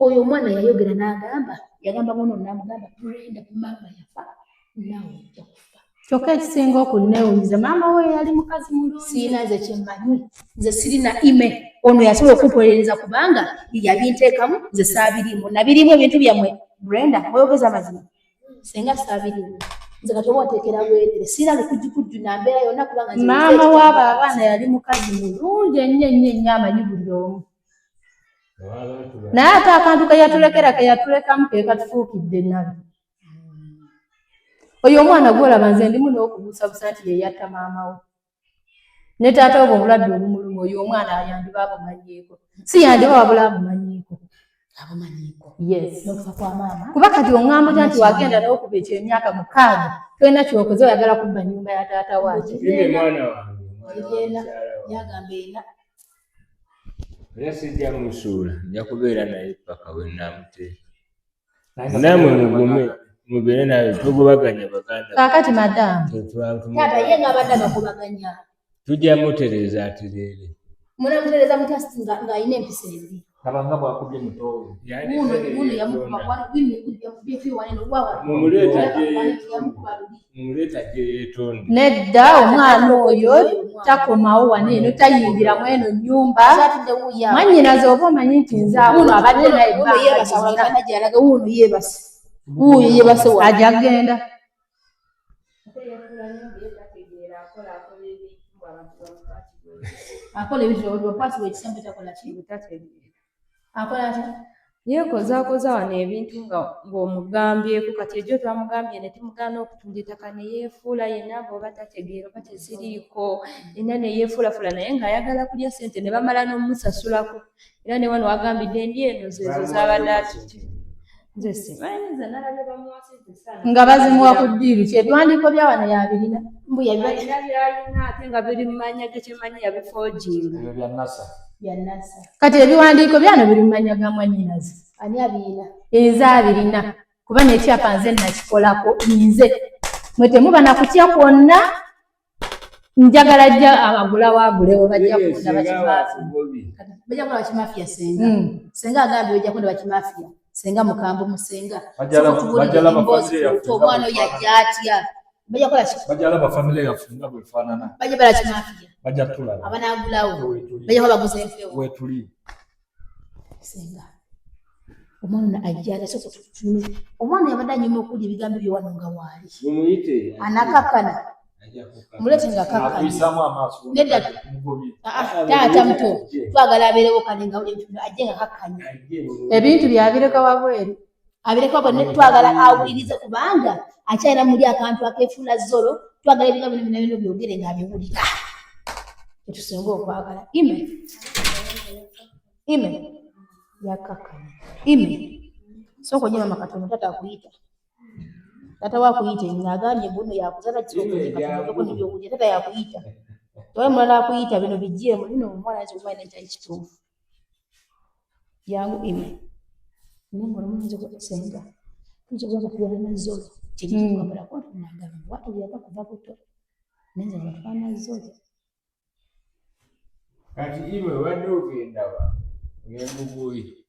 Speaker 1: oyo omwana yayogera n'agamba yagamba muno n'amugamba Brenda maama yafa naawe ojja kufa
Speaker 9: kyokka ekisinga okunneewuunyisa maama we yali mukazi mulungi
Speaker 1: siina nze kyemmanyi nze sirina ime ono yasobola okumpolereza kubanga yabinteekamu nze saabirimu nabirimu ebintu byammwe Brenda oyogeza amazima senga saabirimu nze kati oba oteekera bwereere siina lukujjukujju nambeera yonna kubanga
Speaker 9: maama w'abo abaana yali mukazi mulungi ennyo amanyi buli omu naye ate akantu keyatulekamu ke katufuukidde nabi oyo omwana gwolaba nze ndimu n'okubuusabusa nti ye yatta maama we ne taata obwo obulwadde obumuluma oyo omwana yandiba abumanyiiko si yandiba wabula abumanyiiko yes
Speaker 1: n'okufa kwa maama
Speaker 9: kuba kati oŋŋamba nti wagenda n'okuba ekyo emyaka 6 tolina kyokoze oyagala kubba nnyumba ya taata waaki
Speaker 1: yagamba ena
Speaker 6: era sijja musuula nja kubeera naye paka we naamuteeka namwe mugume mubeere naye tugubaganya baganda
Speaker 9: kaakati madamu
Speaker 1: taata ye ng'abadde abagubaganya
Speaker 6: tujja mutereeza atereere
Speaker 1: munamutereeza mutasi ng'alina empisa embi
Speaker 10: kabanga bwakubye mutowe
Speaker 1: uno yamukuba
Speaker 6: mumuleeta gye yeetonde
Speaker 9: nedda omwana oyo takomawo wano eno tayingira mu eno nnyumba mwannyinaze oba omanyi nti nze uno abadde naye
Speaker 1: uno yeebase
Speaker 9: ajja kgenda
Speaker 1: akola ebintu bakwasibwa ekisambu takola kintu akola atya
Speaker 3: yeekozaakoza wano ebintu ng'omugambyeko kati egyo twamugambye ne tumugaana okutunda ettaka ne yeefuula yenna ng'oba tategeera oba teziriiko yenna ne yeefuulafula naye ng'ayagala kulya ssente ne bamala n'omumusasulako era ne wano wagambidde endi eno zezo z'abadde atute nze simanyiza nalabye bamuwa ssente sana
Speaker 9: nga bazimuwa ku ddiiru ki ebiwandiiko bya wano yabirina
Speaker 3: alina byalina ate nga biri mu manya ge kyemanyi yabifoojinga
Speaker 1: byannasa
Speaker 9: kati ebiwandiiko byano biri mu manya ga mwannyinaze
Speaker 1: ani abirina
Speaker 9: nze abirina kuba n'ekyapa nze nakikolako nze mwe temuba nakutya kwonna njagala jja agulawo agulewo bajja kunda
Speaker 1: bakimafiya senga agambye ojja kunda bakimafiya senga mukambwe musenga omwana oyo ajja atya bajja kola ki
Speaker 10: bajja laba family yaffe nga bwefaanana
Speaker 1: bajja bala kimafiya
Speaker 10: bajja tulaba
Speaker 1: abanagulawo bajja kuba baguza enfewo
Speaker 10: wetuli
Speaker 1: senga omwana ajja omwana yabadde anyuma okulya ebigambo byewano nga waali
Speaker 6: mumuyite
Speaker 1: anakakana mulete nga kakana
Speaker 10: akuyisamu amaaso
Speaker 1: nedda taata muto twagala abeerewo kale nga ajje nga kakkanya
Speaker 9: ebintu byabireka wabweru
Speaker 1: abireka wabweru twagala awulirize kubanga akyalina muli akantu akeefuula zolo twagala ebigambo bino bino byogere ng'abiwulira etusinga okwagala ime yakakkanya ime Soko nyama katono tata kuita. Tata wa kuita ngaganye buno ya kuzala kisoko katono ko nibyo kuita tata ya kuita. Towe mwana kuita bino bijie mulino mwana azo mwana nta ichitufu. Yangu ime. Mungu mwanzo kwa senga. Kicho kwa kuona nazo. Chini kwa bara kwa ngaganye. Watu yaka kuva kuto. Neza kufanya zote.
Speaker 6: Kati ime wano ugenda wa. Ngemubuyi.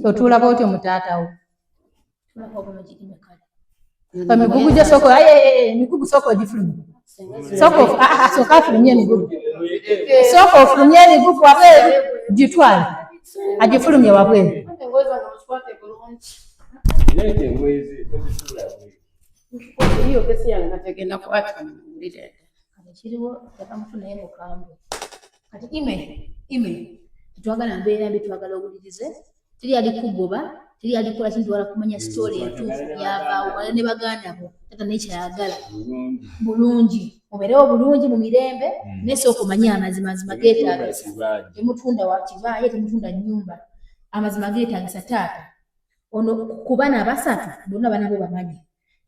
Speaker 9: Otula bote mutata wo.
Speaker 1: Tuna kwa kuna jikime kali.
Speaker 9: Migugu je soko migugu soko different. Soko soka fulumye migugu. Soko fulumye migugu wabwe jitwali. Ajifulumye wabwe.
Speaker 6: Lete mwezi tusula.
Speaker 8: Hiyo pesa yangu nategenda kwa watu kanilete.
Speaker 1: Kiriwo yakamufuna yemo kambo. Kati ime twagala mbeera mbi twagala okulirize tiri ali kugoba tiri ali kola kintu wala kumanya story entuufu yava wala ne baganda bo tata nekyayagala bulungi muberewo bulungi mu mirembe nese okumanya amazima geetaagisa temutunda wa kibaaye temutunda nyumba amazima geetaagisa taata ono kubana abasatu bonna banabo bamanyi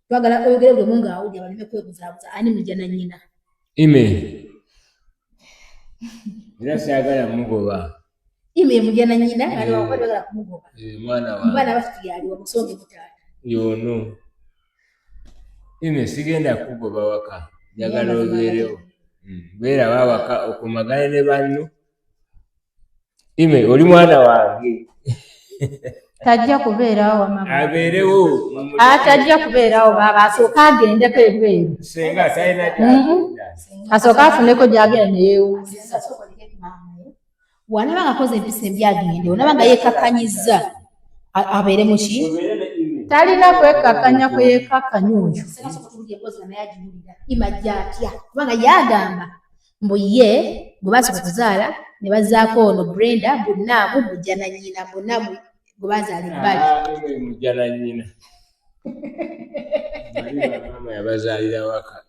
Speaker 1: twagala oyogere buli mungu awulya baleme kwebuzaabuza ani mujja na nnyina
Speaker 6: ime ila siagala mugoba
Speaker 1: ime mujana nyina ali wakwagala kumugoba
Speaker 6: mwana wa
Speaker 1: mbana bafiti yali wamusonge mutata
Speaker 6: yono ime sigenda kugoba waka njagala obeerewo beera wawaka okumagana ne banno ime oli mwana wange
Speaker 9: tajja kubeerawo mama
Speaker 6: abeerewo
Speaker 9: atajja kubeerawo baba asooka agendeko ebweru
Speaker 6: senga talina
Speaker 9: asooka afuneko gyagenda neyeewuuliza
Speaker 1: wanabanga akoze empisa embi agende onabanga yeekakanyizza abeere muki
Speaker 9: talina kwekakanya kweyekakanya oyo
Speaker 1: imajja atya kubanga yagamba mbu ye gwe basooka kuzaala ne bazaako ono Brenda bonna mujja na nnyina bonna gwe bazaala ebbali
Speaker 6: mujja na nnyina mama yabazaalira waka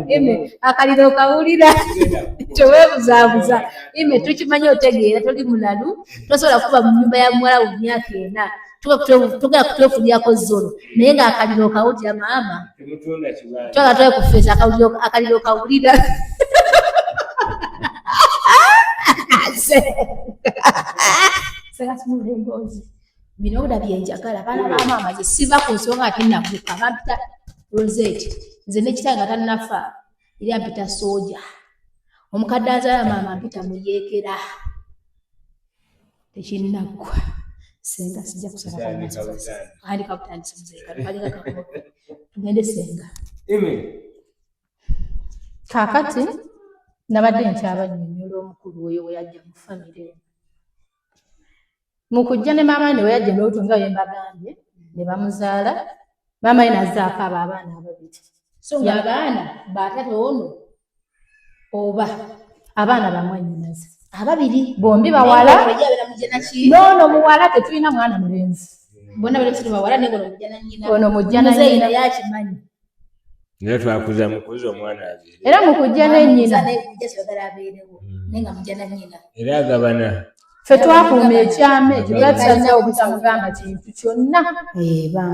Speaker 9: ime akaliro kawulira teweebuzaabuza ime tukimanyi otegeera toli mulalu tosobola kuba mu nyumba ya muwala mu myaka ena tugenda kutwefunirako zolo naye ng'akaliro kawulira maama twala twaye kufeesa akaliro kawulira
Speaker 1: bino obuda byenjagala abaana ba maama ze siva ku nsonga ate nabuka bampita Rosette nze nekitange nga tannafa eri ampita Sooja omukadde azaala maama mpita Muyeekera tekinnaggwa senga sijja kusala andika butandisa muzeeka tugende senga
Speaker 9: kaakati nabadde nkyabanyonnyola omukulu oyo we yajja mu famire mu kujja ne maama ne we yajja n'olutu nga bwe mbagambye ne bamuzaala maama ye nazzaako abo abaana ababiri
Speaker 1: so ng'abaana baatata ono oba
Speaker 9: abaana bamwannyinaze
Speaker 1: ababiri
Speaker 9: bombi bawala
Speaker 1: noono
Speaker 9: muwala tetulina mwana mulenzi
Speaker 1: bonna bali bawala naye ono mujja na nnyina
Speaker 9: ono mujja na nnyina
Speaker 1: yakimanyi
Speaker 6: era twakuza mukuza omwana abeere
Speaker 9: era mu kujja n'ennyina
Speaker 1: abeerewo naye nga mujja na nnyina
Speaker 6: era agabana
Speaker 9: ffe twakuuma ekyama ekyo tusalinawo obutamugamba kintu kyonna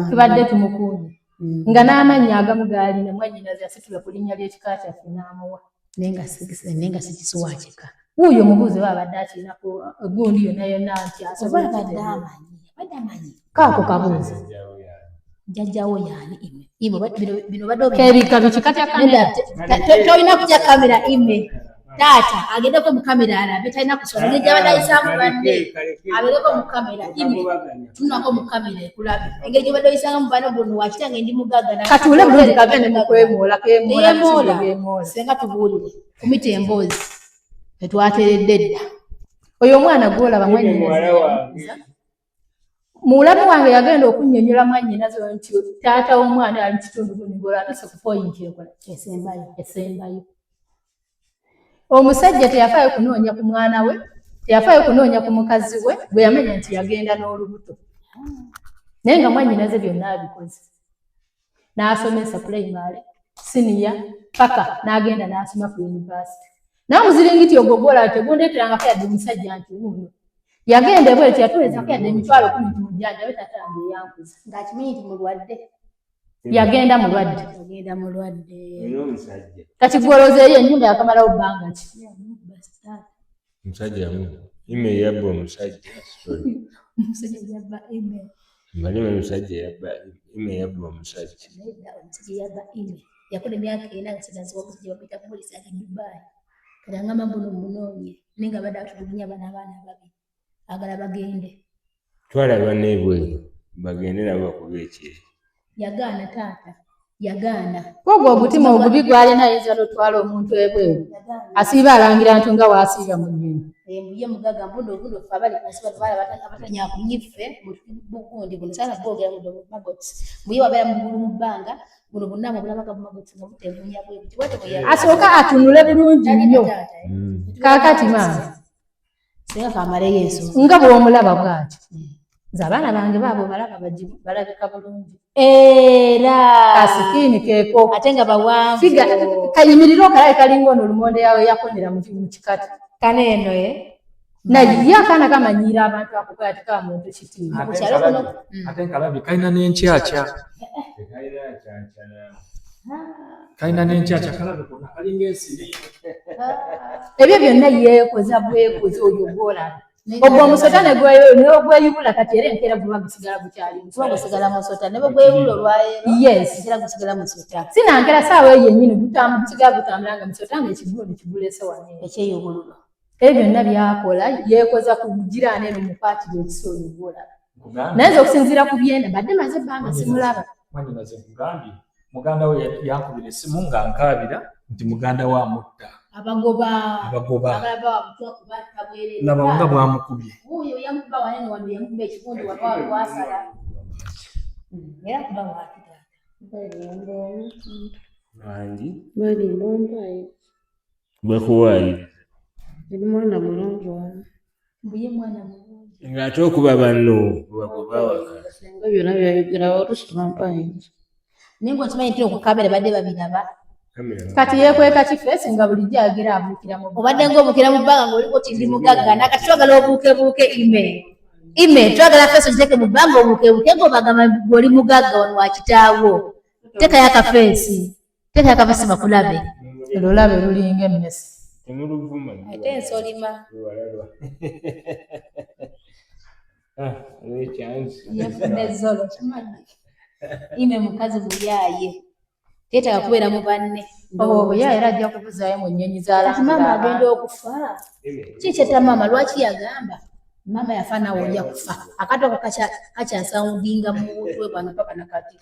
Speaker 9: tubadde tumukuumye nga n'amannya agamu gaalina mwannyinaze yasitula ku linnya ly'ekika kyaffe n'amuwa
Speaker 1: naye nga sikisiwakika
Speaker 9: wuuyo mubuuze babadde akirinako egundi yonna yonna nti
Speaker 1: abadde amanyi
Speaker 9: kaako kabuuze
Speaker 1: jjajjawo yaani bino badde
Speaker 9: kebika biki kati akamera
Speaker 1: tolina kujja kamera ime taata agendeko mu kamera alabe talina kusoma ngeri abadde ayisaamu banne abeereko mu kamera ime tunako mu kamera ekulabe engeri gyobadde oyisanga mu bano bono wakitange ndi mugagga
Speaker 9: katuule bulungi kagende mu kwemoola
Speaker 1: keemoola senga tubuulire kumita emboozi tetwateredde dda
Speaker 9: oyo omwana gwolaba mwannyinaze mulamu wange yagenda okunnyonnyola mwannyinaze nti taata w'omwana ali mu kitundu kunigola atuse ku poyinti ekola esembayo omusajja teyafaayo kunoonya ku mwana we teyafaayo kunoonya ku mukazi we bwe yamanya nti yagenda n'olubuto naye nga mwannyinaze byonna abikoze n'asomesa pulayimale siniya paka n'agenda n'asoma ku yunivasite Namuzilingiti ogogola tegundeteranga kuyadde omusajja nti uno yagenda bwetyo yatuweza kuyadde emitwalo 10 kumujjanja betatange yankuza
Speaker 1: ng'akimanyi nti mulwadde
Speaker 9: yagenda mulwadde kati gwolozeeyo ennyumba yakamalawo bbanga ki
Speaker 6: Musajja email yabba omusajja
Speaker 1: yabba email
Speaker 6: Malima musajja yabba email yabba omusajja
Speaker 1: yabba email yakola emyaka 4 nga siganziwa omusajja wapita ku polisi ati Dubai kalangama munoonye ninga badde atulugunya abaana babiri agala bagende
Speaker 6: twalaba nebwe bagende nabo bakuba ekire
Speaker 1: yagaana taata yagaana
Speaker 9: ogwo omutima ogubi gwalina ayinza n'otwala omuntu ebweru asiiba alangira nti nga waasiiba mu nnyonyi
Speaker 1: mbuye mugaga mbuno ffe abali ku nsi bano abatanya kunyiffe bugundi buno sana bwogera mu magoti mbuye wabeera mu bbanga buno bunnama obulabaga mu magoti nga butevunya bwe buti
Speaker 9: asooka atunule bulungi nnyo kaakati maama
Speaker 1: singa kamale yesu
Speaker 9: nga bw'omulaba bw'atyo nze abaana bange baabo balabika bulungi
Speaker 1: era
Speaker 9: kasikiini keeko
Speaker 1: ate nga bawanvu
Speaker 9: kayimirire okalabe kalinga ono olumonde yawe yakonera mu kikata
Speaker 1: kane eno
Speaker 9: naye akaana kamanyiira abantu akukwati ka muntu kitiibwa
Speaker 10: ate nkalabi kalina n'enkyakya kalabe konna kalinga ensiri
Speaker 9: ebyo byonna yeekoza bwekozi oyo gwolaba ogwo omusota negweyubula kati era enkeera guba gusigala
Speaker 1: gusigala musota ne bwegweyubula olwaleero era gusigala musota
Speaker 9: sinankera saawa eyo yennyini gusigala gutambula nga musota nga ekigulo nekigulese wano
Speaker 1: ekyeyubululu
Speaker 9: ebyo byonna byakola yeekoza kugiraana eno mukwatira ekisa oyo gwolaba naye nze okusinziira ku byenda badde maze ebbanga simulaba
Speaker 10: mwanyigaze nkugambye muganda we yankubira essimu nga nkaabira nti muganda we amutta
Speaker 1: abagoba
Speaker 10: laba nga bwamukubye
Speaker 1: uyo yamukuba wanene wano yamukuba ekikundu wasala era kuba wakita
Speaker 6: bakuwaayiriza
Speaker 5: mwana mulungi wange
Speaker 1: mbuye mwana mulungi
Speaker 6: ng'ate okuba banno bagoba waka
Speaker 5: nga byonna byayogera oluusi tubampayinza
Speaker 1: naye ng'okimanyi nti okukamera badde babiraba
Speaker 9: kati yeekweka kifeesi nga bulijjo agera abuukira mu
Speaker 1: obadde ng'obuukira mu bbanga ng'oliko ti ndi mugagga nakati twagala obuukebuuke email twagala feesi ogiteeke mu bbanga obuukebuuke ng'obagamba gw'oli mugagga wano wa kitaawo teekayo akafeesi bakulabe
Speaker 9: olulabe lulinga emmesi
Speaker 6: temuluvuma
Speaker 1: ate ensolima yafudde zolo kimanyi ime mukazi buyaaye teetaaga kubeera mu banne
Speaker 9: obuya era ajja kubuzaayo mu nnyonyi z'alanga
Speaker 1: maama agenda okufa kikyetta maama lwaki yagamba maama yafa nawe ojja kufa akatoko kakyasawundinga mu butwe bwano paka nakati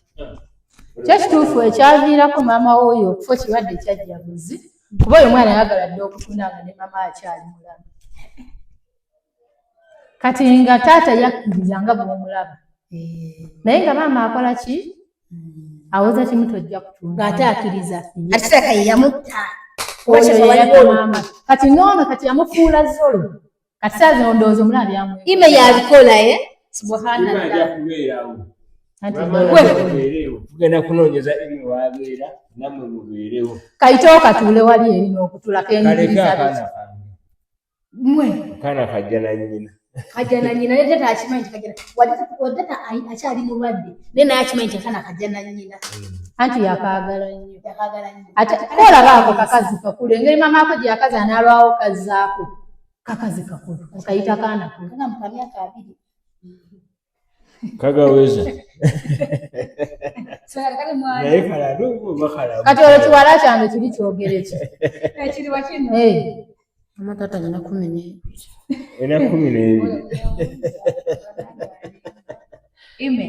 Speaker 9: kyekituufu ekyaviirako maama oyo okufa kirwadde kyajjabuzi kuba oyo mwana yagala dde okutunda nga ne maama akyali mulamu kati nga taata yakkiriza nga bw'omulaba naye nga maama akola ki awoza kimu tojja kutunda
Speaker 1: ng'ate akkiriza ate taka ye yamutta
Speaker 9: maama kati noono kati yamufuula zolo kati saazi ndowooza omulabi amwe
Speaker 1: ime yabikola subhanallah
Speaker 6: tugenda kunoonyeza ime wabeera nammwe mubeerewo
Speaker 9: kayitewo katuule wali eri n'okutula
Speaker 6: kaleka akaana kajja na nnyina
Speaker 1: kajja na nnyina naye tata akimanyi nti kajja wadata akyali mulwadde naye naye akimanyi nti akaana kajja na nnyina
Speaker 9: anti yakaagala nnyo ate koolaba ako kakazi kakulu engeri maama ako gye yakazi anaalwawo kazzaako kakazi kakulu okayita kaana kulu
Speaker 1: nga mu kamyaka 2
Speaker 6: kagaweza naye
Speaker 9: kati olwo kiwala kyange kiri kyogere ki
Speaker 1: ekiri wakino
Speaker 5: amatata nyina 12
Speaker 6: ena 12
Speaker 1: ime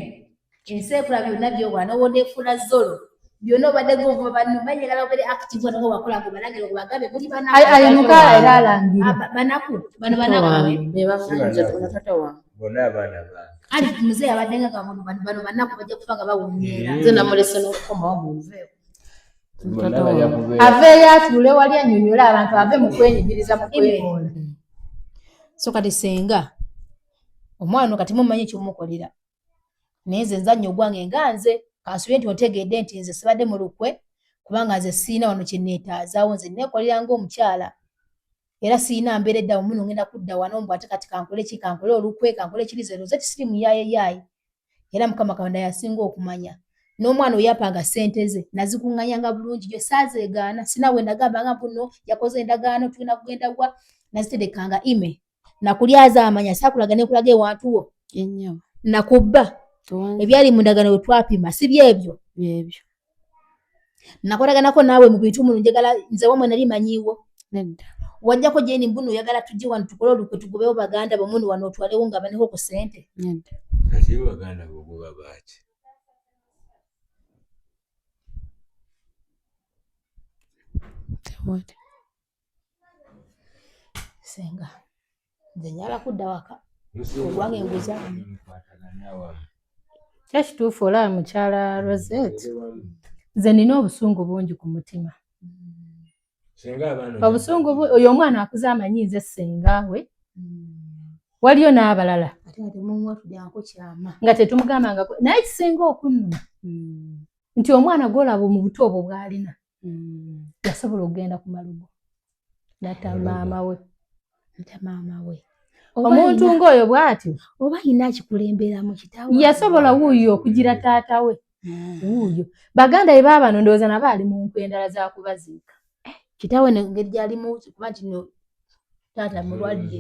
Speaker 1: enseekula byonna byobwana owoneefuna zolo byonna obadde govuma banno banyagala obere active wano wakola ngo balagire obagambe muli banaku
Speaker 9: ayimuka era alangira
Speaker 1: banaku bano banaku
Speaker 5: tata wange
Speaker 6: bonna abaana bange
Speaker 1: ali muzee abadde nga gamuntu bano banaku bajja kufa nga bawunyera
Speaker 5: nze namulese n'okukomawo munveeko
Speaker 9: aveeyo atuule wali annyonnyola abantu ave mu kwenyigiriza mu kwekoola
Speaker 1: so kati senga omwana kati mumanyi ekyomukolera naye nze nzannya ogwange nga nze kansubire nti otegedde nti nze sibadde mu lukwe kubanga nze siina wano kye neetaazaawo nze neekolera ng'omukyala era siina mbeere dda muno ngenda kudda wano mbw ate kati kankole ki kankole olukwe kankole kirize rozeti siri muyaaye era Mukama Katonda yasinga okumanya n'omwana oyapanga ssente ze nazikuŋŋanyanga bulungi gyo saazeegaana sina we nagambanga mbuno yakoze endagaano tulina kugenda wa naziterekanga ime nakulyaza amanya saakulaga nekulaga ewantuwo nakubba ebyali mu ndagaano we twapima si byebyo nakolaganako naawe mu bintu muno njagala nze wamwe nali manyiiwo wajjako jeni mbuno oyagala tujje wano tukole olukwe tugobewo baganda bamuno wano otwalewo nga baneko ku ssente
Speaker 6: kati baganda bogoba baaki
Speaker 1: senga nze nyala kudda waka ogwange enguza
Speaker 9: kyakituufu olaba mukyala Rosette nze nina obusungu bungi ku mutima obusungu oyo omwana akuze amanyi nze ssengawe waliyo n'abalala nga tetumugambanga naye kisinga okunnuma nti omwana gwolaba mu buto obwo bw'alina yasobola okugenda ku malugo natta maama we omuntu ng'oyo bw'atyo
Speaker 1: oba yina akikulemberamu kitawe
Speaker 9: yasobola wuuyo okugira taata we wuuyo baganda be baabano ndowooza nabo ali mu nkwe endala za kubaziika
Speaker 1: kitawe ngeri gyalimu kuba nti no taata mulwadde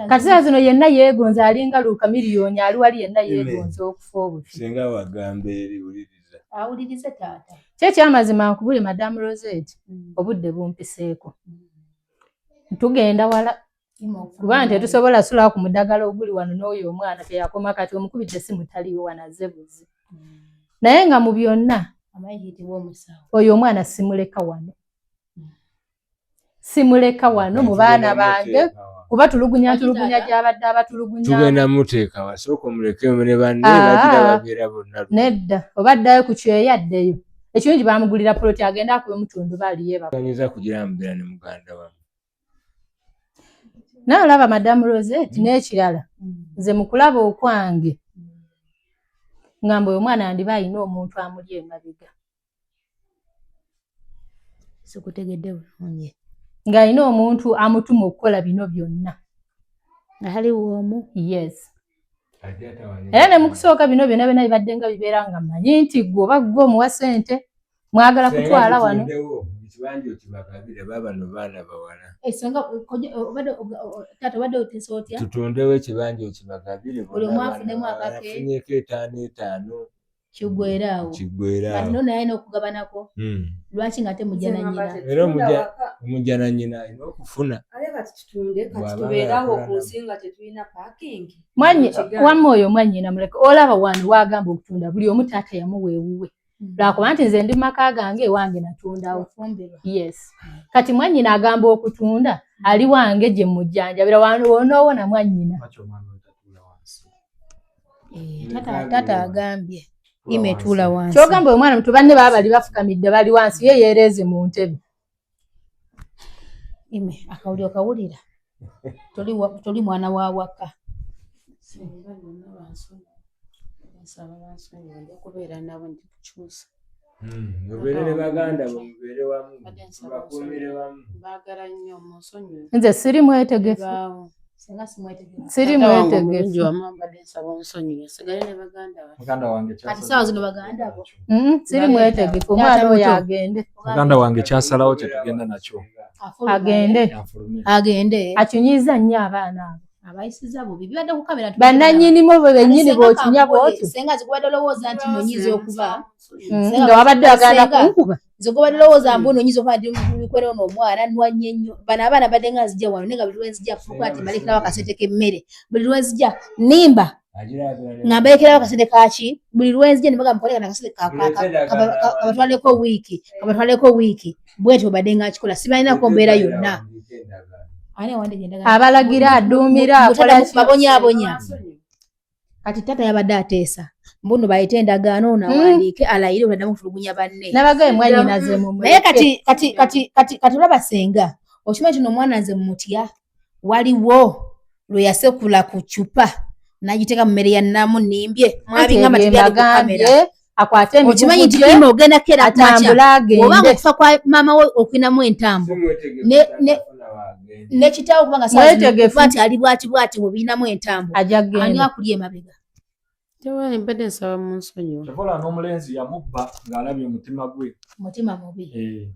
Speaker 9: kaseera zino yenna yeegonza alinga Luuka miliyoni ali wali yenna yeegonza okufa obufi
Speaker 6: singa wagamba eri wuliriza
Speaker 1: awulirize taata
Speaker 9: kyekyamazima nkubule Madamu Rosette obudde bumpiseeko tugenda wala kuba nti tetusobola sula ku muddagala oguli wano n'oyo omwana teyakoma kati omukubidde essimu taliwo wanaze buzi naye nga mu byonna oyo omwana simuleka wano mu baana bange kuba tulugunya gy'abadde abatulugunya
Speaker 6: tugenda muteeka wasooka omuleke ne banne bagira babeera bonna
Speaker 9: nedda obaddayo ku kyeyaddeyo ekirungi baamugulira poloti agenda akube mutundubaali
Speaker 6: yebaganyiza kugira mubeera ne muganda wamu
Speaker 9: naye olaba Madamu Rosette n'ekirala nze mu kulaba okwange ngamba oyo omwana yandiba alina omuntu amuli emabega
Speaker 1: sikutegedde bulungi
Speaker 9: ng'alina omuntu amutuma okukola bino byonna
Speaker 1: aliwo omu
Speaker 9: yes era ne mu kusooka bino byonna byonna bibadde nga bibeera nga mmanyi nti gwe oba gwe omuwa ssente mwagala kutwala wano
Speaker 6: ekibanja okibagabire babano baana bawala
Speaker 1: taata obadde oteesa otya
Speaker 6: tutundewo ekibanja okibagabire
Speaker 1: buli omu afunemu akake
Speaker 6: afunyeeko 5
Speaker 1: kiggweeraawo kati no naye alina okugabanako lwaki nga temujja na nnyina
Speaker 6: era omujja na nnyina alina okufuna
Speaker 3: tubeerawo ku nsi nga tetulina paakingi
Speaker 9: wamma oyo mwannyina muleke olaba wano waagamba okutunda buli omu taata yamuwa ewuwe lwakuba nti nze ndi maka gange ewange natundawo yes kati mwannyina agamba okutunda ali wange gye mujjanjabira wonoowona mwannyina
Speaker 1: taata agambye imetuula wansi
Speaker 9: kyogamba oyo mwana mutu banne baba bali bafukamidde bali wansi ye yeereeze mu ntebe
Speaker 1: ime akawuliro kawulira toli mwana wa waka
Speaker 8: kubeera nabo ndikukyusa
Speaker 6: mubeere ne baganda mubeere wamu bakuumire wamu
Speaker 8: baagala nnyo munsonyiwe
Speaker 9: nze siri mwetegefu siri mwetegefu
Speaker 10: muganda wange
Speaker 1: kati saawa zino baganda bo
Speaker 9: siri mwetegefu omwana oyo agende
Speaker 10: muganda wange kyasalawo kyetugenda nakyo
Speaker 9: agende akyunyiza nnyo abaana abo
Speaker 1: abayisiza bubi bibadde ku kamera
Speaker 9: bannannyinimu bo bennyini b'okinya bw'otyo
Speaker 1: senga zikubadde olowooza nti nonyiza okuba
Speaker 9: nga wabadde agenda kunkuba
Speaker 1: zikubadde olowooza mbu nonyiza okuba ndi mukwera n'omwana nwanye nnyo bano abaana badde nga nzija wano naye nga buli lwenzija fuuka ati mbalekerawo akasente k'emmere buli lwenzija nimba nga mbalekerawo akasente kaki buli lwenzija nibaga mukoleka nakasente kabatwaleko wiiki bwetyo badde nga kikola sibalinako mbeera yonna
Speaker 9: abalagira aduumira
Speaker 1: babonyaabonya kati tata yabadde ateesa mbuno bayite endagaano nawandiike alayire oladamu kutulugunya banne
Speaker 9: nabagaye mwannyina ze mumwe
Speaker 1: naye kati olaba senga okimanyi kino omwana nze mumutya waliwo lwe yasekula ku ccupa n'agiteeka mu mmere ya nnamu nimbye mwabingamba tibyali ku kamera
Speaker 9: akwate emigugu
Speaker 1: okimanyi nti ime ogenda kera
Speaker 9: atambula agende
Speaker 1: obanga okufa kwa maama we okwinamu entambo ne kitaawo kubanga
Speaker 9: mwetegefu
Speaker 1: nti ali bwati bw'obinamu entambo ani akulya emabega
Speaker 8: Tewali mpede nsaba mu nsonyi.
Speaker 10: Takola n'omulenzi yamubba ng'alabye omutima gwe.
Speaker 1: Mutima mubi.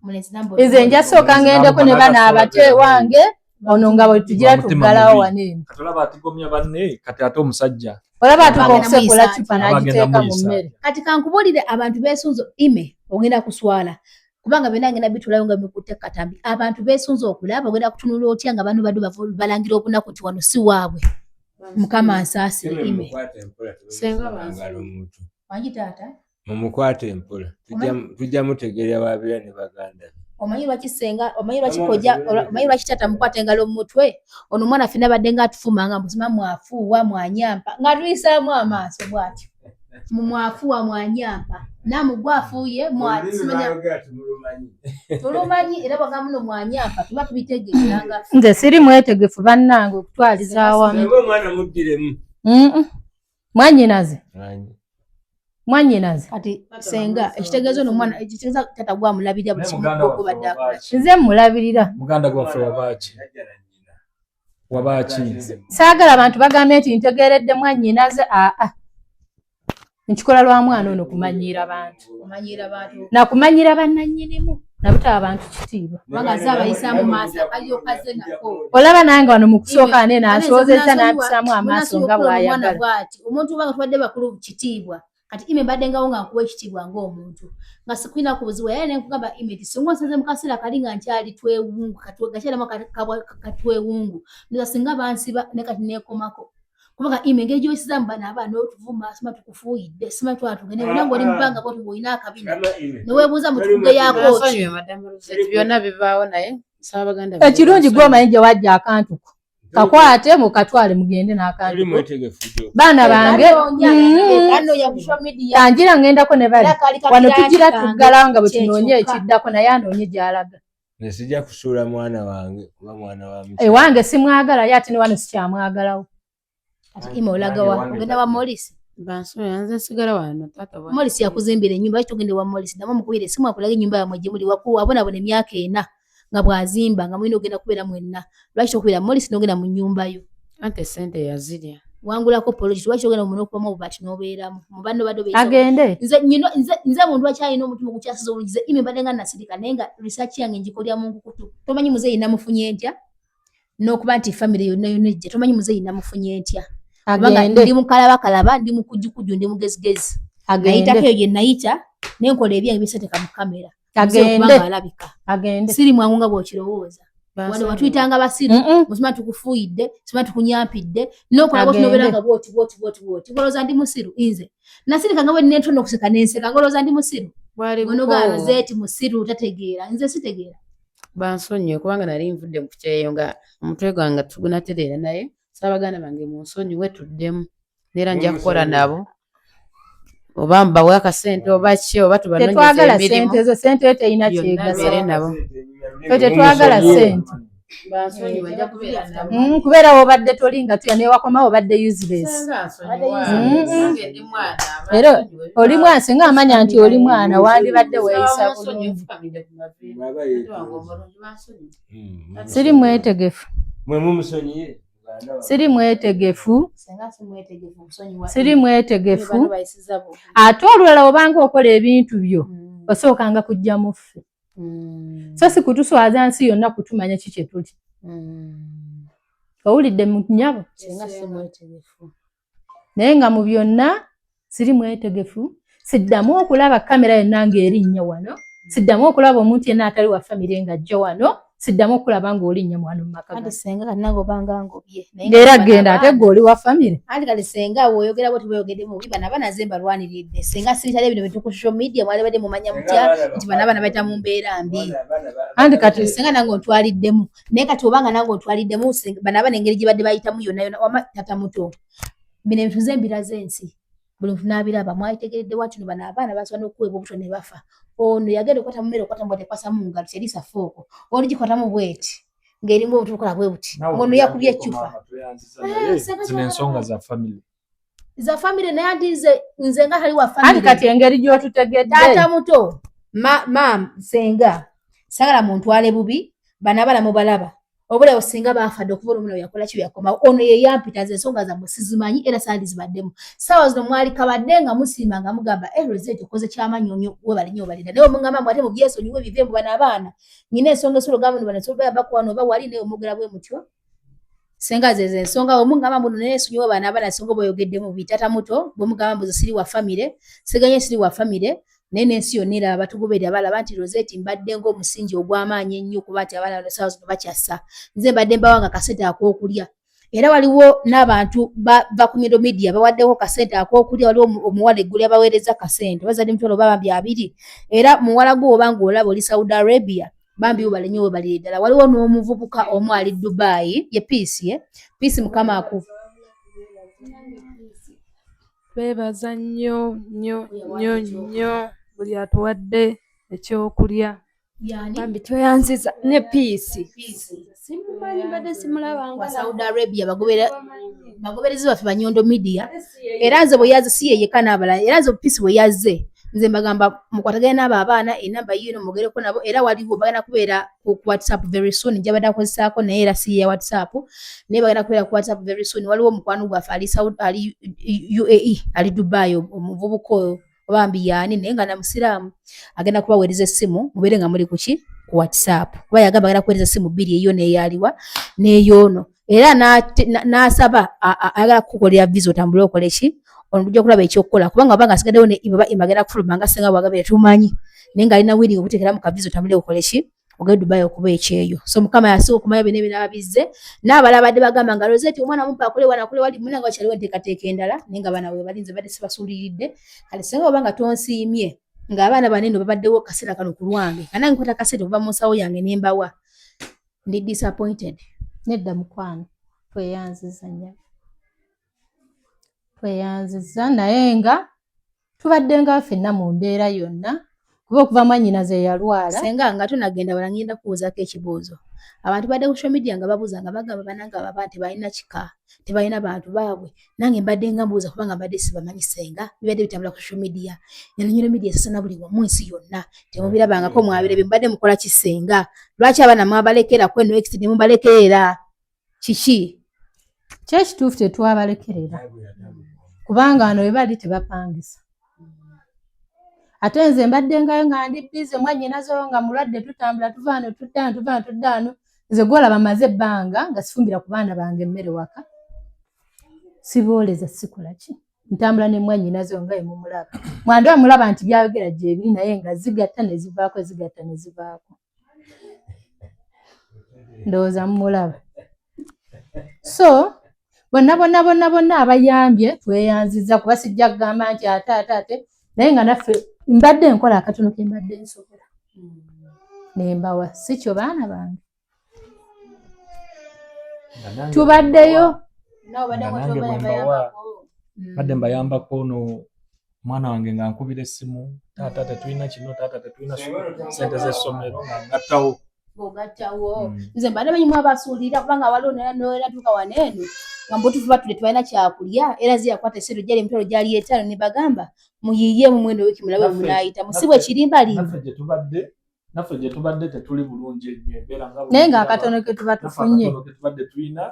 Speaker 1: Mulenzi nambo.
Speaker 9: Nze njasooka ngendeko ne bana abate wange ono nga bwe tugira tuggalawo waneeno.
Speaker 10: Katolaba atigomya banne kati ate omusajja.
Speaker 9: Olaba tukokusekola cupa n'agiteeka mu mmere.
Speaker 1: Kati kankubulire abantu beesunzo ime ogenda kuswala. Kubanga bena ngenda bitulayo nga bikutte katambi. Abantu beesunzo okulaba ogenda kutunula otya nga bano badu balangira obunaku nti wano si waabwe. Mukama asaasire ime.
Speaker 8: Senga bangalo
Speaker 1: omuntu. Wangi taata?
Speaker 6: Mumukwate empola. Tujja mutegerya babira ne baganda.
Speaker 1: Omanyi lwaki senga, omanyi lwaki koja, omanyi lwaki taata mukwate engalo mutwe? Ono mwana fina badde nga atufumanga mbuzima mwafuwa mwanyampa. Nga tuyisaamu amaaso bwatyo. Mumwafuwa mwanyampa. Namugwafuye mwasimanya. Tulumanyi era bagamba no mwanyampa tuba tubitegeeranga.
Speaker 9: Nze siri mwetegefu bannange okutwaliza awamu.
Speaker 6: Nze mwana muddiremu.
Speaker 9: Mwannyinaze. Mwannyinaze.
Speaker 1: Kati senga ekitegeezo no mwana ekitegeeza tata gwa mulabirira buli kimu badde akola.
Speaker 9: Nze mulabirira.
Speaker 10: Muganda gwaffe wabaaki. Wabaaki.
Speaker 9: Saagala abantu bagambe nti ntegeeredde mwannyinaze nkikola lwa mwana ono kumanyiira abantu.
Speaker 1: Kumanyira abantu.
Speaker 9: Na kumanyira bannannyinimu. Nabutaba abantu kitiibwa.
Speaker 1: Kubanga zaabayisaamu maaso akaliyo kaze nako.
Speaker 9: Olaba nange wano mu kusooka nene asoozezza n'ampisaamu amaaso nga bw'ayagala.
Speaker 1: Omuntu banga tubadde bakulu kitiibwa. Kati ime mbadde ngawo nga nkuwa ekitiibwa ng'omuntu. Nga sikwina kubuziwa era ne nkugamba ime singa nsaze mu kaseera kali nga nkyali twewungu gakyalamu katwewungu. Nza singa bansiba ne kati neekomako. Kubanga ime engeri gy'oyisizaamu bano abaana otuvuma sima tukufuuyidde sima twatugende era ng'oli mu bbanga bw'oti bw'olina akabina ne weebuuza mu tukugeyaako ki.
Speaker 8: Byonna bivaawo naye nsaba baganda.
Speaker 9: Ekirungi gw'omanyi gye wajja akantu ko. Kakwate mukatwale mugende n'akantu ko. Baana bange tangira ngendako ne bali wano tugira tuggalawo nga bwe tunoonya ekiddako naye anoonye gy'alaga.
Speaker 6: Nesijja kusuula mwana wange kuba mwana wa
Speaker 9: mukama. Ewange simwagala ye ate ne wano sikyamwagalawo.
Speaker 1: Ati ime olaga wa ogenda wa Morris.
Speaker 8: Banso yanze sigala wano tata wa.
Speaker 1: Morris yakuzimbira ennyumba ekyo tugende wa Morris ndamo mukubire simu akulaga ennyumba ya mwe muli wakuwa abona emyaka 4 nga bwazimba nga mulina ogenda kubeera mwenna. Lwaki okubira Morris n'ogenda mu nnyumba yo.
Speaker 8: Ante sente yazirya.
Speaker 1: Wangulako polisi lwaki ogenda mu nokuba mu bati n'obeeramu. Mu bando bado beesa.
Speaker 9: Agende.
Speaker 1: Nze muntu akyalina omutima gukyasiza olungize ime badde nga nasirika naye nga research yange ngikolya mu nkukutu. Tomanyi muzeeyi namufunye ntya? N'okuba nti family yonna ejje tomanyi muzeeyi namufunye ntya? Agende. Ndi mukalaba ndi mukujjukuju ndi mugezigezi. Nayitako eyo gye nayita nenkola ebyange biseeteka mu kamera.
Speaker 9: Agende.
Speaker 1: Siri mwangu nga bw'okirowooza. Wano watuyitanga basiru musima tukufuuyidde sima tukunyampidde n'okola bwoti n'obeera nga bwoti. Ngolooza ndi musiru nze nasirika nga bwe nentona okuseka n'enseka ngolooza ndi musiru. Onogaana zeeti musiru tategeera nze sitegeera.
Speaker 8: Bansonyiwe kubanga nali nvudde mu kukyeyo nga omutwe gwange tugunatereera naye Sabaganda bange mu nsonyiwe tuddemu neera nja kukola nabo oba mbawe akasente oba ki oba tubanonyeza emirimu.
Speaker 9: Tetwagala sente ezo sente teyina kyegasa nabo. Tetwagala sente.
Speaker 8: Bansonyiwe nja kubeera nabo.
Speaker 9: Kubeera wobadde tolinga tuya ne wakoma wobadde useless. Era oli mwana singa amanya nti oli mwana wandibadde weeyisa bulungi. Siri mwetegefu.
Speaker 6: Mwe mumusonyiye.
Speaker 9: Siri mwetegefu. Siri mwetegefu. Ate olulala obanga okola ebintu byo osookanga kujja mu ffe. So si kutuswaza nsi yonna kutumanya ki kye tuli. Owulidde mu nnyabo. Naye nga mu byonna siri mwetegefu. Siddamu okulaba kamera yonna ng'erinnya wano. Siddamu okulaba omuntu yenna atali wa famire ng'ajja wano. Siddamu okulaba ng'olinnya mwana mu maka.
Speaker 1: Kati senga kanango banga ngobye.
Speaker 9: Era genda ate g'oli wa famire.
Speaker 1: Andi kati senga woyogera bwoti bweyogedde mu bibana bana zemba lwaniridde. Senga sibitale bino bitu ku social media mwali badde mumanya mutya nti bana bayita mu mbeera mbi.
Speaker 9: Andi kati
Speaker 1: senga nango ntwaliddemu. Naye kati obanga nango ntwaliddemu bana engeri gye badde bayitamu yonna wama tata muto. Bino ebintu zembira z'ensi. Buli muntu n'abiraba mwayitegeredde wati no bana abaana basobola okuweebwa obuto ne bafa. Ono yagenda okwata mu mmere okwata mu bwate kwasa mu ngalo kyerisa fooko. Oli gikwata mu bweti. Ng'erimu obutukola bwe buti. Ono yakubye ecupa.
Speaker 10: Zino ensonga za family.
Speaker 1: za family naye andize nze nga hali wa family
Speaker 9: andi kati engeri gy'otutegedde
Speaker 1: taata muto mam senga sagala muntu ale bubi banabala mubalaba obule osinga bafadde okuvola omuno yakola ki yakoma ono ye yampita ze ensonga za musizimanyi era sandi zibaddemu sawa zino mwali kabadde nga musima nga mugamba Rosette okoze ky'amanyi nnyo we bali nnyo balida naye omungamba mwate mu byeso nyiwe bivembu bana abaana nyine ensonga esolo gamba bano soba bakwano ba wali naye omugera bwe mutyo senga zeze ensonga omungamba muno naye sunyiwe bana abaana ensonga boyogedde mu bitata muto bomugamba mbuzo siri wa family seganye siri wa family nene nsi yonnera abatugoberera balaba nti Rosette mbadde ng'omusingi ogw'amaanyi ennyo kuba nti abaana bano saawa zino bakyassa nze mbadde mbawanga kasente ak'okulya era waliwo n'abantu bakumiro media bawaddewo kasente ak'okulya waliwo omuwala eggulu yabaweereza kasente bazadde mutwalo babambi 2 era muwala gwo oba ng'olaba oli Saudi Arabia bambi webale nnyo webali ddala waliwo n'omuvubuka omu ali Dubai ye Peace mukama aku
Speaker 11: twebaza nnyo buli atuwadde ekyokulya bambi tweyanziza ne Peace simumanyi mbadde simulabanga
Speaker 1: Saudi Arabia bagoberezi baffe Banyondo media era nze bwe yazze si yeyeka n'abalala era nze Peace bwe yazze nze mbagamba mukwatagane n'abo abaana enamba yiino mugereko nabo era waliwo bagenda kubeera ku WhatsApp very soon njabadde akozesaako naye era si ya WhatsApp naye bagenda kubeera ku WhatsApp very soon waliwo mukwano gwaffe ali UAE ali Dubai omuvubuka oyo bambi yaani naye nga namusiraamu agenda kubaweereza essimu mubeere nga muli kuki ku WhatsApp kuba yagamba agenda kuweereza essimu 2 eyo neeyaliwa n'eyoono era n'asaba ayagala kukukolera visa otambule okole ki ono tujja kulaba ekyokukola kubanga wabanga asigaddewo ne imagenda kufuluma nga senga bwagabire tumanyi naye nga alina willing okuteekeramu ka visa otambule okole ki ogende Dubai okuba ekyeyo so mukama yasobola okumanya bino ebirala bizze n'abalala badde bagamba nga Rosette omwana mupa akole wanakole wali munanga wakyaliwo enteekateeka endala naye nga abaana we balinze badde sibasuuliridde kale senga oba nga tonsiimye ng'abaana banene babaddewo kaseera kano ku lwange kanange nkwata kasente okuva mu nsawo yange ne mbawa ndi disappointed
Speaker 9: nedda mukwano tweyanziza naye nga tubadde nga ffenna mu mbeera yonna kuba okuva mwannyinaze yalwala
Speaker 1: senga nga tonagenda wala ngenda kubuuzaako ekibuuzo abantu badde ku social media nga babuuza nga bagamba bananga ababa tebalina kika tebalina bantu baabwe nange mbadde nga mbuuza kubanga mbadde sibamanyi senga bibadde bitambula ku social media nyinyo media sasana buli wamu ensi yonna temubirabangako mwabire mbadde mukola kisenga lwaki abaana mwabalekera ku next ne mubalekerera kiki
Speaker 9: kyekituufu tetwabalekerera kubanga wano we bali tebapangisa ate nze mbadde nga ndi bize mwannyinazo nga mulwadde tutambula tuvaano tuddaano nze gwolaba maze ebbanga nga sifumbira ku baana bange emmere waka sibooleza sikola ki ntambula ne mwannyinazo nga emumulaba mwandi bamulaba nti byayogera gyebiri naye nga zigatta ne zivaako ndowooza mumulaba so bonna abayambye tweyanziza kuba sijja kugamba nti ate naye nga naffe mbadde nkola akatono ke mbadde nsobola nembawa si kyo baana bange tubaddeyo
Speaker 10: badde mbayambako no mwana wange nga nkubira essimu taata tetulina kino taata tetulina sente z'essomero nga ngattawo
Speaker 1: nze mbadde banyimu abasuulira kubanga waliwo noeratuuka waneeno nga mbutufu batudde tebalina kyakulya era ziyakwata essero gyali emitwalo gyali 5 ne bagamba muyiye mu mwendo wiki mulabe munaayita musibwe kirimbalimba
Speaker 10: naffe gye tubadde tetuli bulungi ennyo embeera nga
Speaker 9: naye nga akatono ke tuba tufunye
Speaker 10: tubadde tulina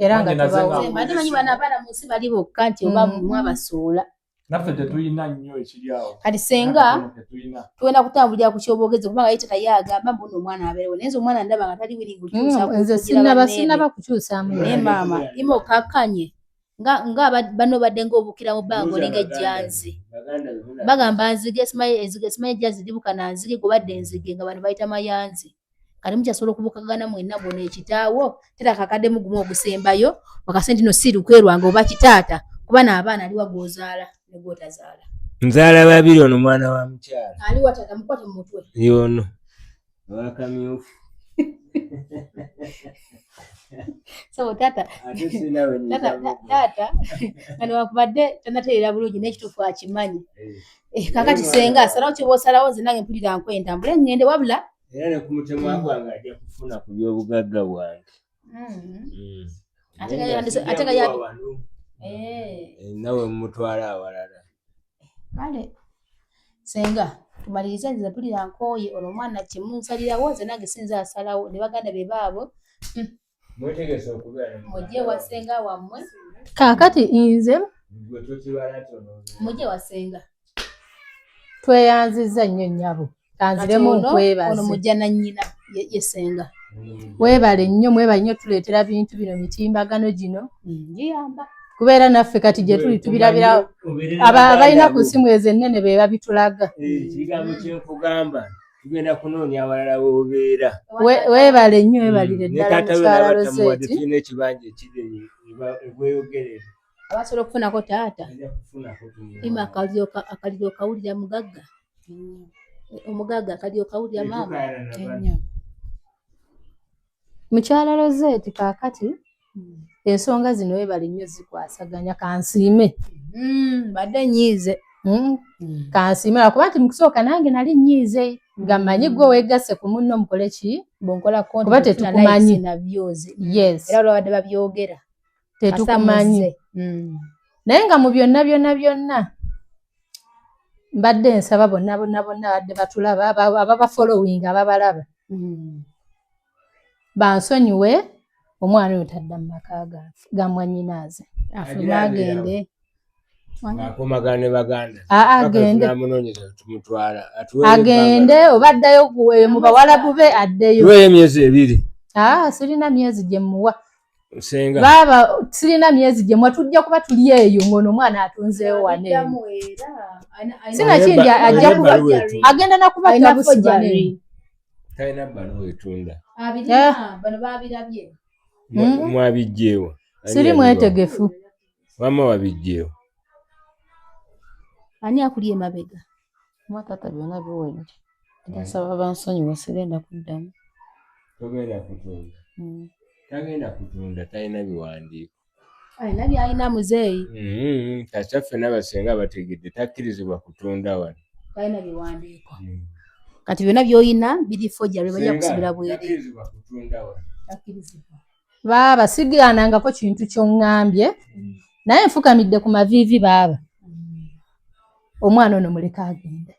Speaker 9: era nga tubawo
Speaker 1: mbadde manyi bana abaana mu nsi bali bokka nti oba mwabasuula
Speaker 10: naffe tetulina nnyo ekiri awo
Speaker 1: kati senga tuwenda kutambulira ku kyobogezi kubanga ye tata yagamba mbuno omwana abeerewo naye nze omwana ndaba nga tali wiringi
Speaker 9: nze sinaba kukyusaamu
Speaker 1: naye maama ima okakkanye nga bano badde ng'obukira mu bbanga olinga ejjanzi bagamba nzige simanyi ejjanzi libuka na nzige gwe badde enzige nga bano bayita mayanzi kati mukyasobola okubukagana mwenna bwona ekitaawo tera kakadde mugumu ogusembayo wakasente no si lukwerwange oba kitaata kuba n'abaana aliwa gw'ozaala ne gw'otazaala
Speaker 6: nzaala babiri ono mwana wa mukyala
Speaker 1: aliwa tata mukwate mu mutwe
Speaker 6: yono wakamyufu
Speaker 1: so tata nga newakubadde tanatereera bulungi n'ekituufu akimanyi kakati senga salawo kyoba osalawo nze nange mpulira nkwentambula ngende wabula
Speaker 6: era ne ku mutemwa gwange ajja kufuna ku by'obugagga bwange nawe mutwala awalala.
Speaker 1: Kale senga tumaliriza nziza tulira nkooye olwo omwana kimunsalirawo nze nange sinza asalawo ne baganda be baabo
Speaker 6: mwetegese okubeera
Speaker 1: mujje wasenga wammwe
Speaker 9: kaakati nze
Speaker 6: gwe tokibala nti
Speaker 1: mujje wasenga
Speaker 9: tweyanziza nnyo nnyabo kanziremu nkwebaze
Speaker 1: ono mujja na nnyina yesenga
Speaker 9: weebale nnyo mwebale nnyo tuleetera bintu bino mitimbagano gino
Speaker 1: giyamba
Speaker 9: kubeera naffe kati gye tuli tubirabira abalina ku simu ezo ennene be babitulaga
Speaker 6: ekigambo kyenkugamba tugenda kunoonya awalala w'obeera
Speaker 9: weebale nnyo weebalire ddala mukyala Roseeti
Speaker 6: tulina ekibanja ekiri ebweyogerere
Speaker 1: abasobola okufunako taata ima akaliro kawulira mugagga omugagga akaliro kawulira maama
Speaker 9: mukyala Roseeti kaakati ensonga zino weebale nnyo zikwasaganya kansiime
Speaker 1: badde nyiize
Speaker 9: kansiime lwakuba nti mukusooka nange nali nnyiize nga mmanyi gwe weegasse ku munno mukole ki
Speaker 1: bonkolako
Speaker 9: kuba tetukumanyi
Speaker 1: yes era olwabadde babyogera
Speaker 9: tetukumanyi naye nga mu byonna mbadde nsaba bonna badde batulaba ababa following ababalaba bansonyiwe omwana oyo tadda mu maka ga mwannyinaaze
Speaker 1: afuluma agende
Speaker 6: akomagana ne baganda
Speaker 9: agende oba addayo mu bawalabu be addeyo
Speaker 6: emyezi 2
Speaker 9: sirina myezi gye muwa baaba sirina myezi gye muwa tujja kuba tuli eyo ng'ono omwana atunzeewo wane sinakindi ajja kuba agenda nakuba tabusibane
Speaker 6: talina bbaluwa etunda
Speaker 1: bano babirabye
Speaker 6: mwabijjeewo
Speaker 9: siri mwetegefu
Speaker 6: wamma wabijjeewo
Speaker 1: ani akuli emabega
Speaker 8: mwatata byonna biwedde ndasaba bansonyiwa sirenda kuddamu
Speaker 6: togenda kutunda tagenda kutunda talina biwandiiko
Speaker 1: alina byalina muzeeyi
Speaker 6: kakyaffe n'abasenga bategedde takkirizibwa kutunda wano
Speaker 1: talina biwandiiko kati byonna by'oyina biri fojja lwe bajja kusibira bwere
Speaker 9: baaba sigaanangako kintu ky'oŋŋambye naye nfukamidde ku maviivi baaba omwana ono muleke agende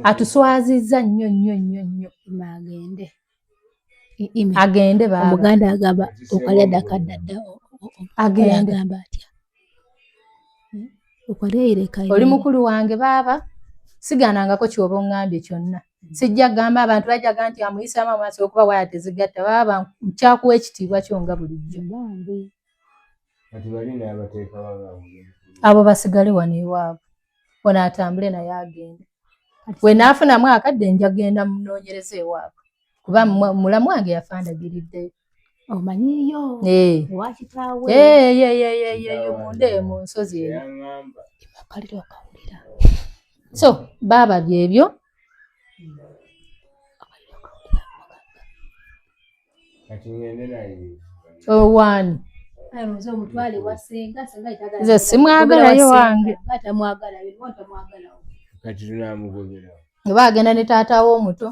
Speaker 9: atuswazizza nnyo agende baaba
Speaker 1: omuganda agamba okalya dakadadda
Speaker 9: agende
Speaker 1: agamba atya okwaleereka
Speaker 9: oli mukulu wange baaba sigaanangako kyoba oŋŋambye kyonna sijja gamba abantu bajjaga nti amuyisaamu amaaso okuba waya tezigatta baaba nkyakuwa ekitiibwa kyo nga bulijjo abo basigale wano ewaabwe ono atambule naye agende we naafunamu akadde njagenda munoonyereza ewaabwe kuba mulamu wange yafandagiriddeyo
Speaker 1: omanyiyo owakitaawe
Speaker 9: munde mu nsozi eyo so baaba byebyo owani nze simwagalayo wange oba agenda ne taata w'omuto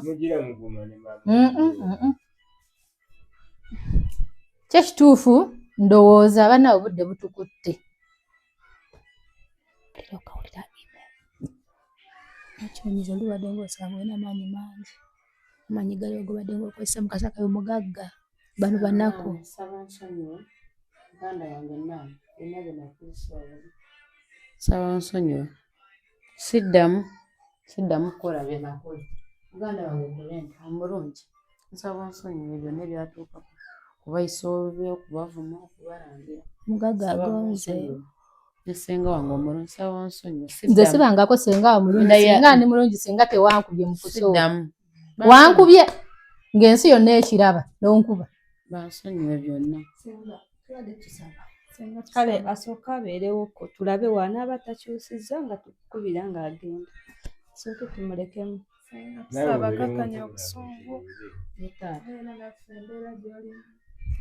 Speaker 9: kyekituufu ndowooza abanawe obudde butukutte
Speaker 1: ekyonyiza oli wadde ng'osanga olina amaanyi mangi amaanyi gali ogobadde ng'okozesa mukasa kayo mugagga bano banaku
Speaker 8: saba nsonyiwa siddamu kukola bye nakola muganda wange kulenta omulungi nsaba nsonyiwa ebyo nebyatuukako kubayisa obubi okubavuma okubalangira
Speaker 1: mugagga agonze
Speaker 8: nesenga wange omulungi nsaba nsonyiwa
Speaker 9: nze sibangako senga omulungi singa ndi mulungi singa tewankubye mu kuso wankubye ng'ensi yonna ekiraba n'onkuba
Speaker 8: bansonyiwe byonna
Speaker 3: kale asooka abeerewoko tulabe wanaaba takyusizza nga tukubira ng'agenda sooke tumulekemu
Speaker 11: saabakakkanya obusungu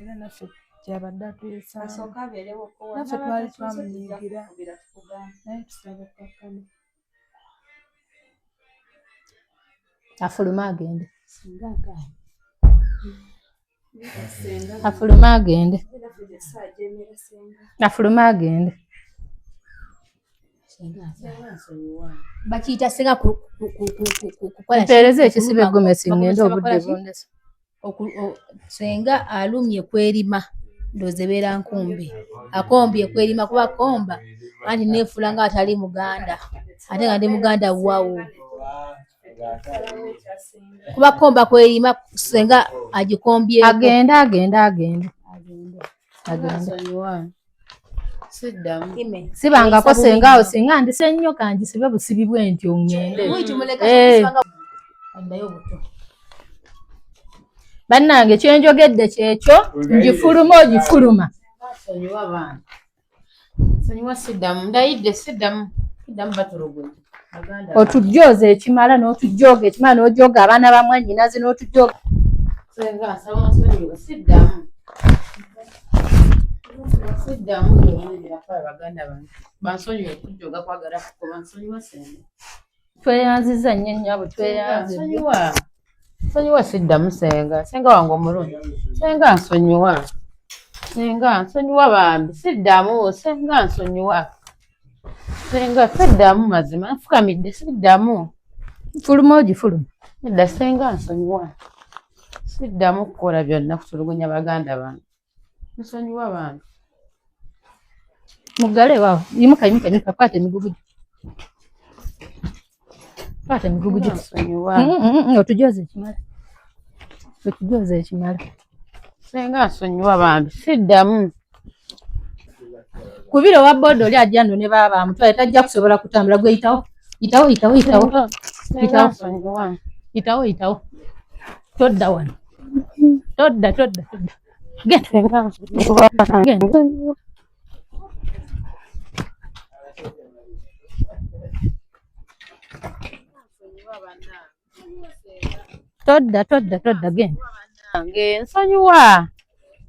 Speaker 11: era naffe gyabadde atuyisaamu naffe twali twamunyiigira naye tusaba kakkanya
Speaker 9: afuluma agende afuluma agende Nafuluma agende.
Speaker 1: Bakiyita senga kukola
Speaker 9: mpereza ekisibe gomesi ngende obudde bundese.
Speaker 1: Senga alumye kwerima ndoze beera nkumbi. Akombye kwerima kuba komba anti neefula nga atali Muganda. Ate nga ndi Muganda wawo. Kuba komba kwerima senga agikombye.
Speaker 9: Agenda.
Speaker 8: Siddamu.
Speaker 9: Sibangako senga awo singa ndise nnyo kanjisibe busibi bwentyo ngende. Bannange kyenjogedde kyekyo ngifuluma ogifuluma.
Speaker 8: Sonyiwa siddamu. Ndayidde siddamu. Siddamu batulugunya.
Speaker 9: Otujooza ekimala n'otujooga ekimala n'ojooga abaana ba mwannyinazi n'otujooga.
Speaker 8: Senga nsaba nsonyiwa siddamu. Siddamu y'omunyira kwa baganda bange. Bansonyiwa okujooga kwagala kukoba nsonyiwa senga.
Speaker 9: Tweyanziza nnyo nnyabo tweyanziza.
Speaker 8: Nsonyiwa siddamu senga. Senga wange omulungi. Senga nsonyiwa. Senga nsonyiwa bambi. Siddamu. Senga nsonyiwa. Senga siddamu mazima. Nfukamidde siddamu.
Speaker 9: Fuluma ogifuluma.
Speaker 8: Edda senga nsonyiwa. Siddamu kukola byonna kutulugunya baganda bange. Nsonyiwa bambi.
Speaker 9: Mugale wao. Yimuka kwata emigugu. Kwata emigugu gyo.
Speaker 8: Nsonyiwa.
Speaker 9: Otujooza ekimala. Otujooza ekimala.
Speaker 8: Senga nsonyiwa bambi. Siddamu.
Speaker 9: Kubira wa bodo oli ajja nno ne baba amutwale tajja kusobola kutambula gwe yitawo. Yitawo. Todda wano. Todda. Genda. Todda genda.
Speaker 8: Nsonyiwa.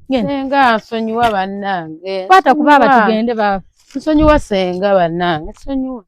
Speaker 8: Senga nsonyiwa bannange.
Speaker 9: Kwata ku baba tugende baba.
Speaker 8: Nsonyiwa senga bannange. Nsonyiwa.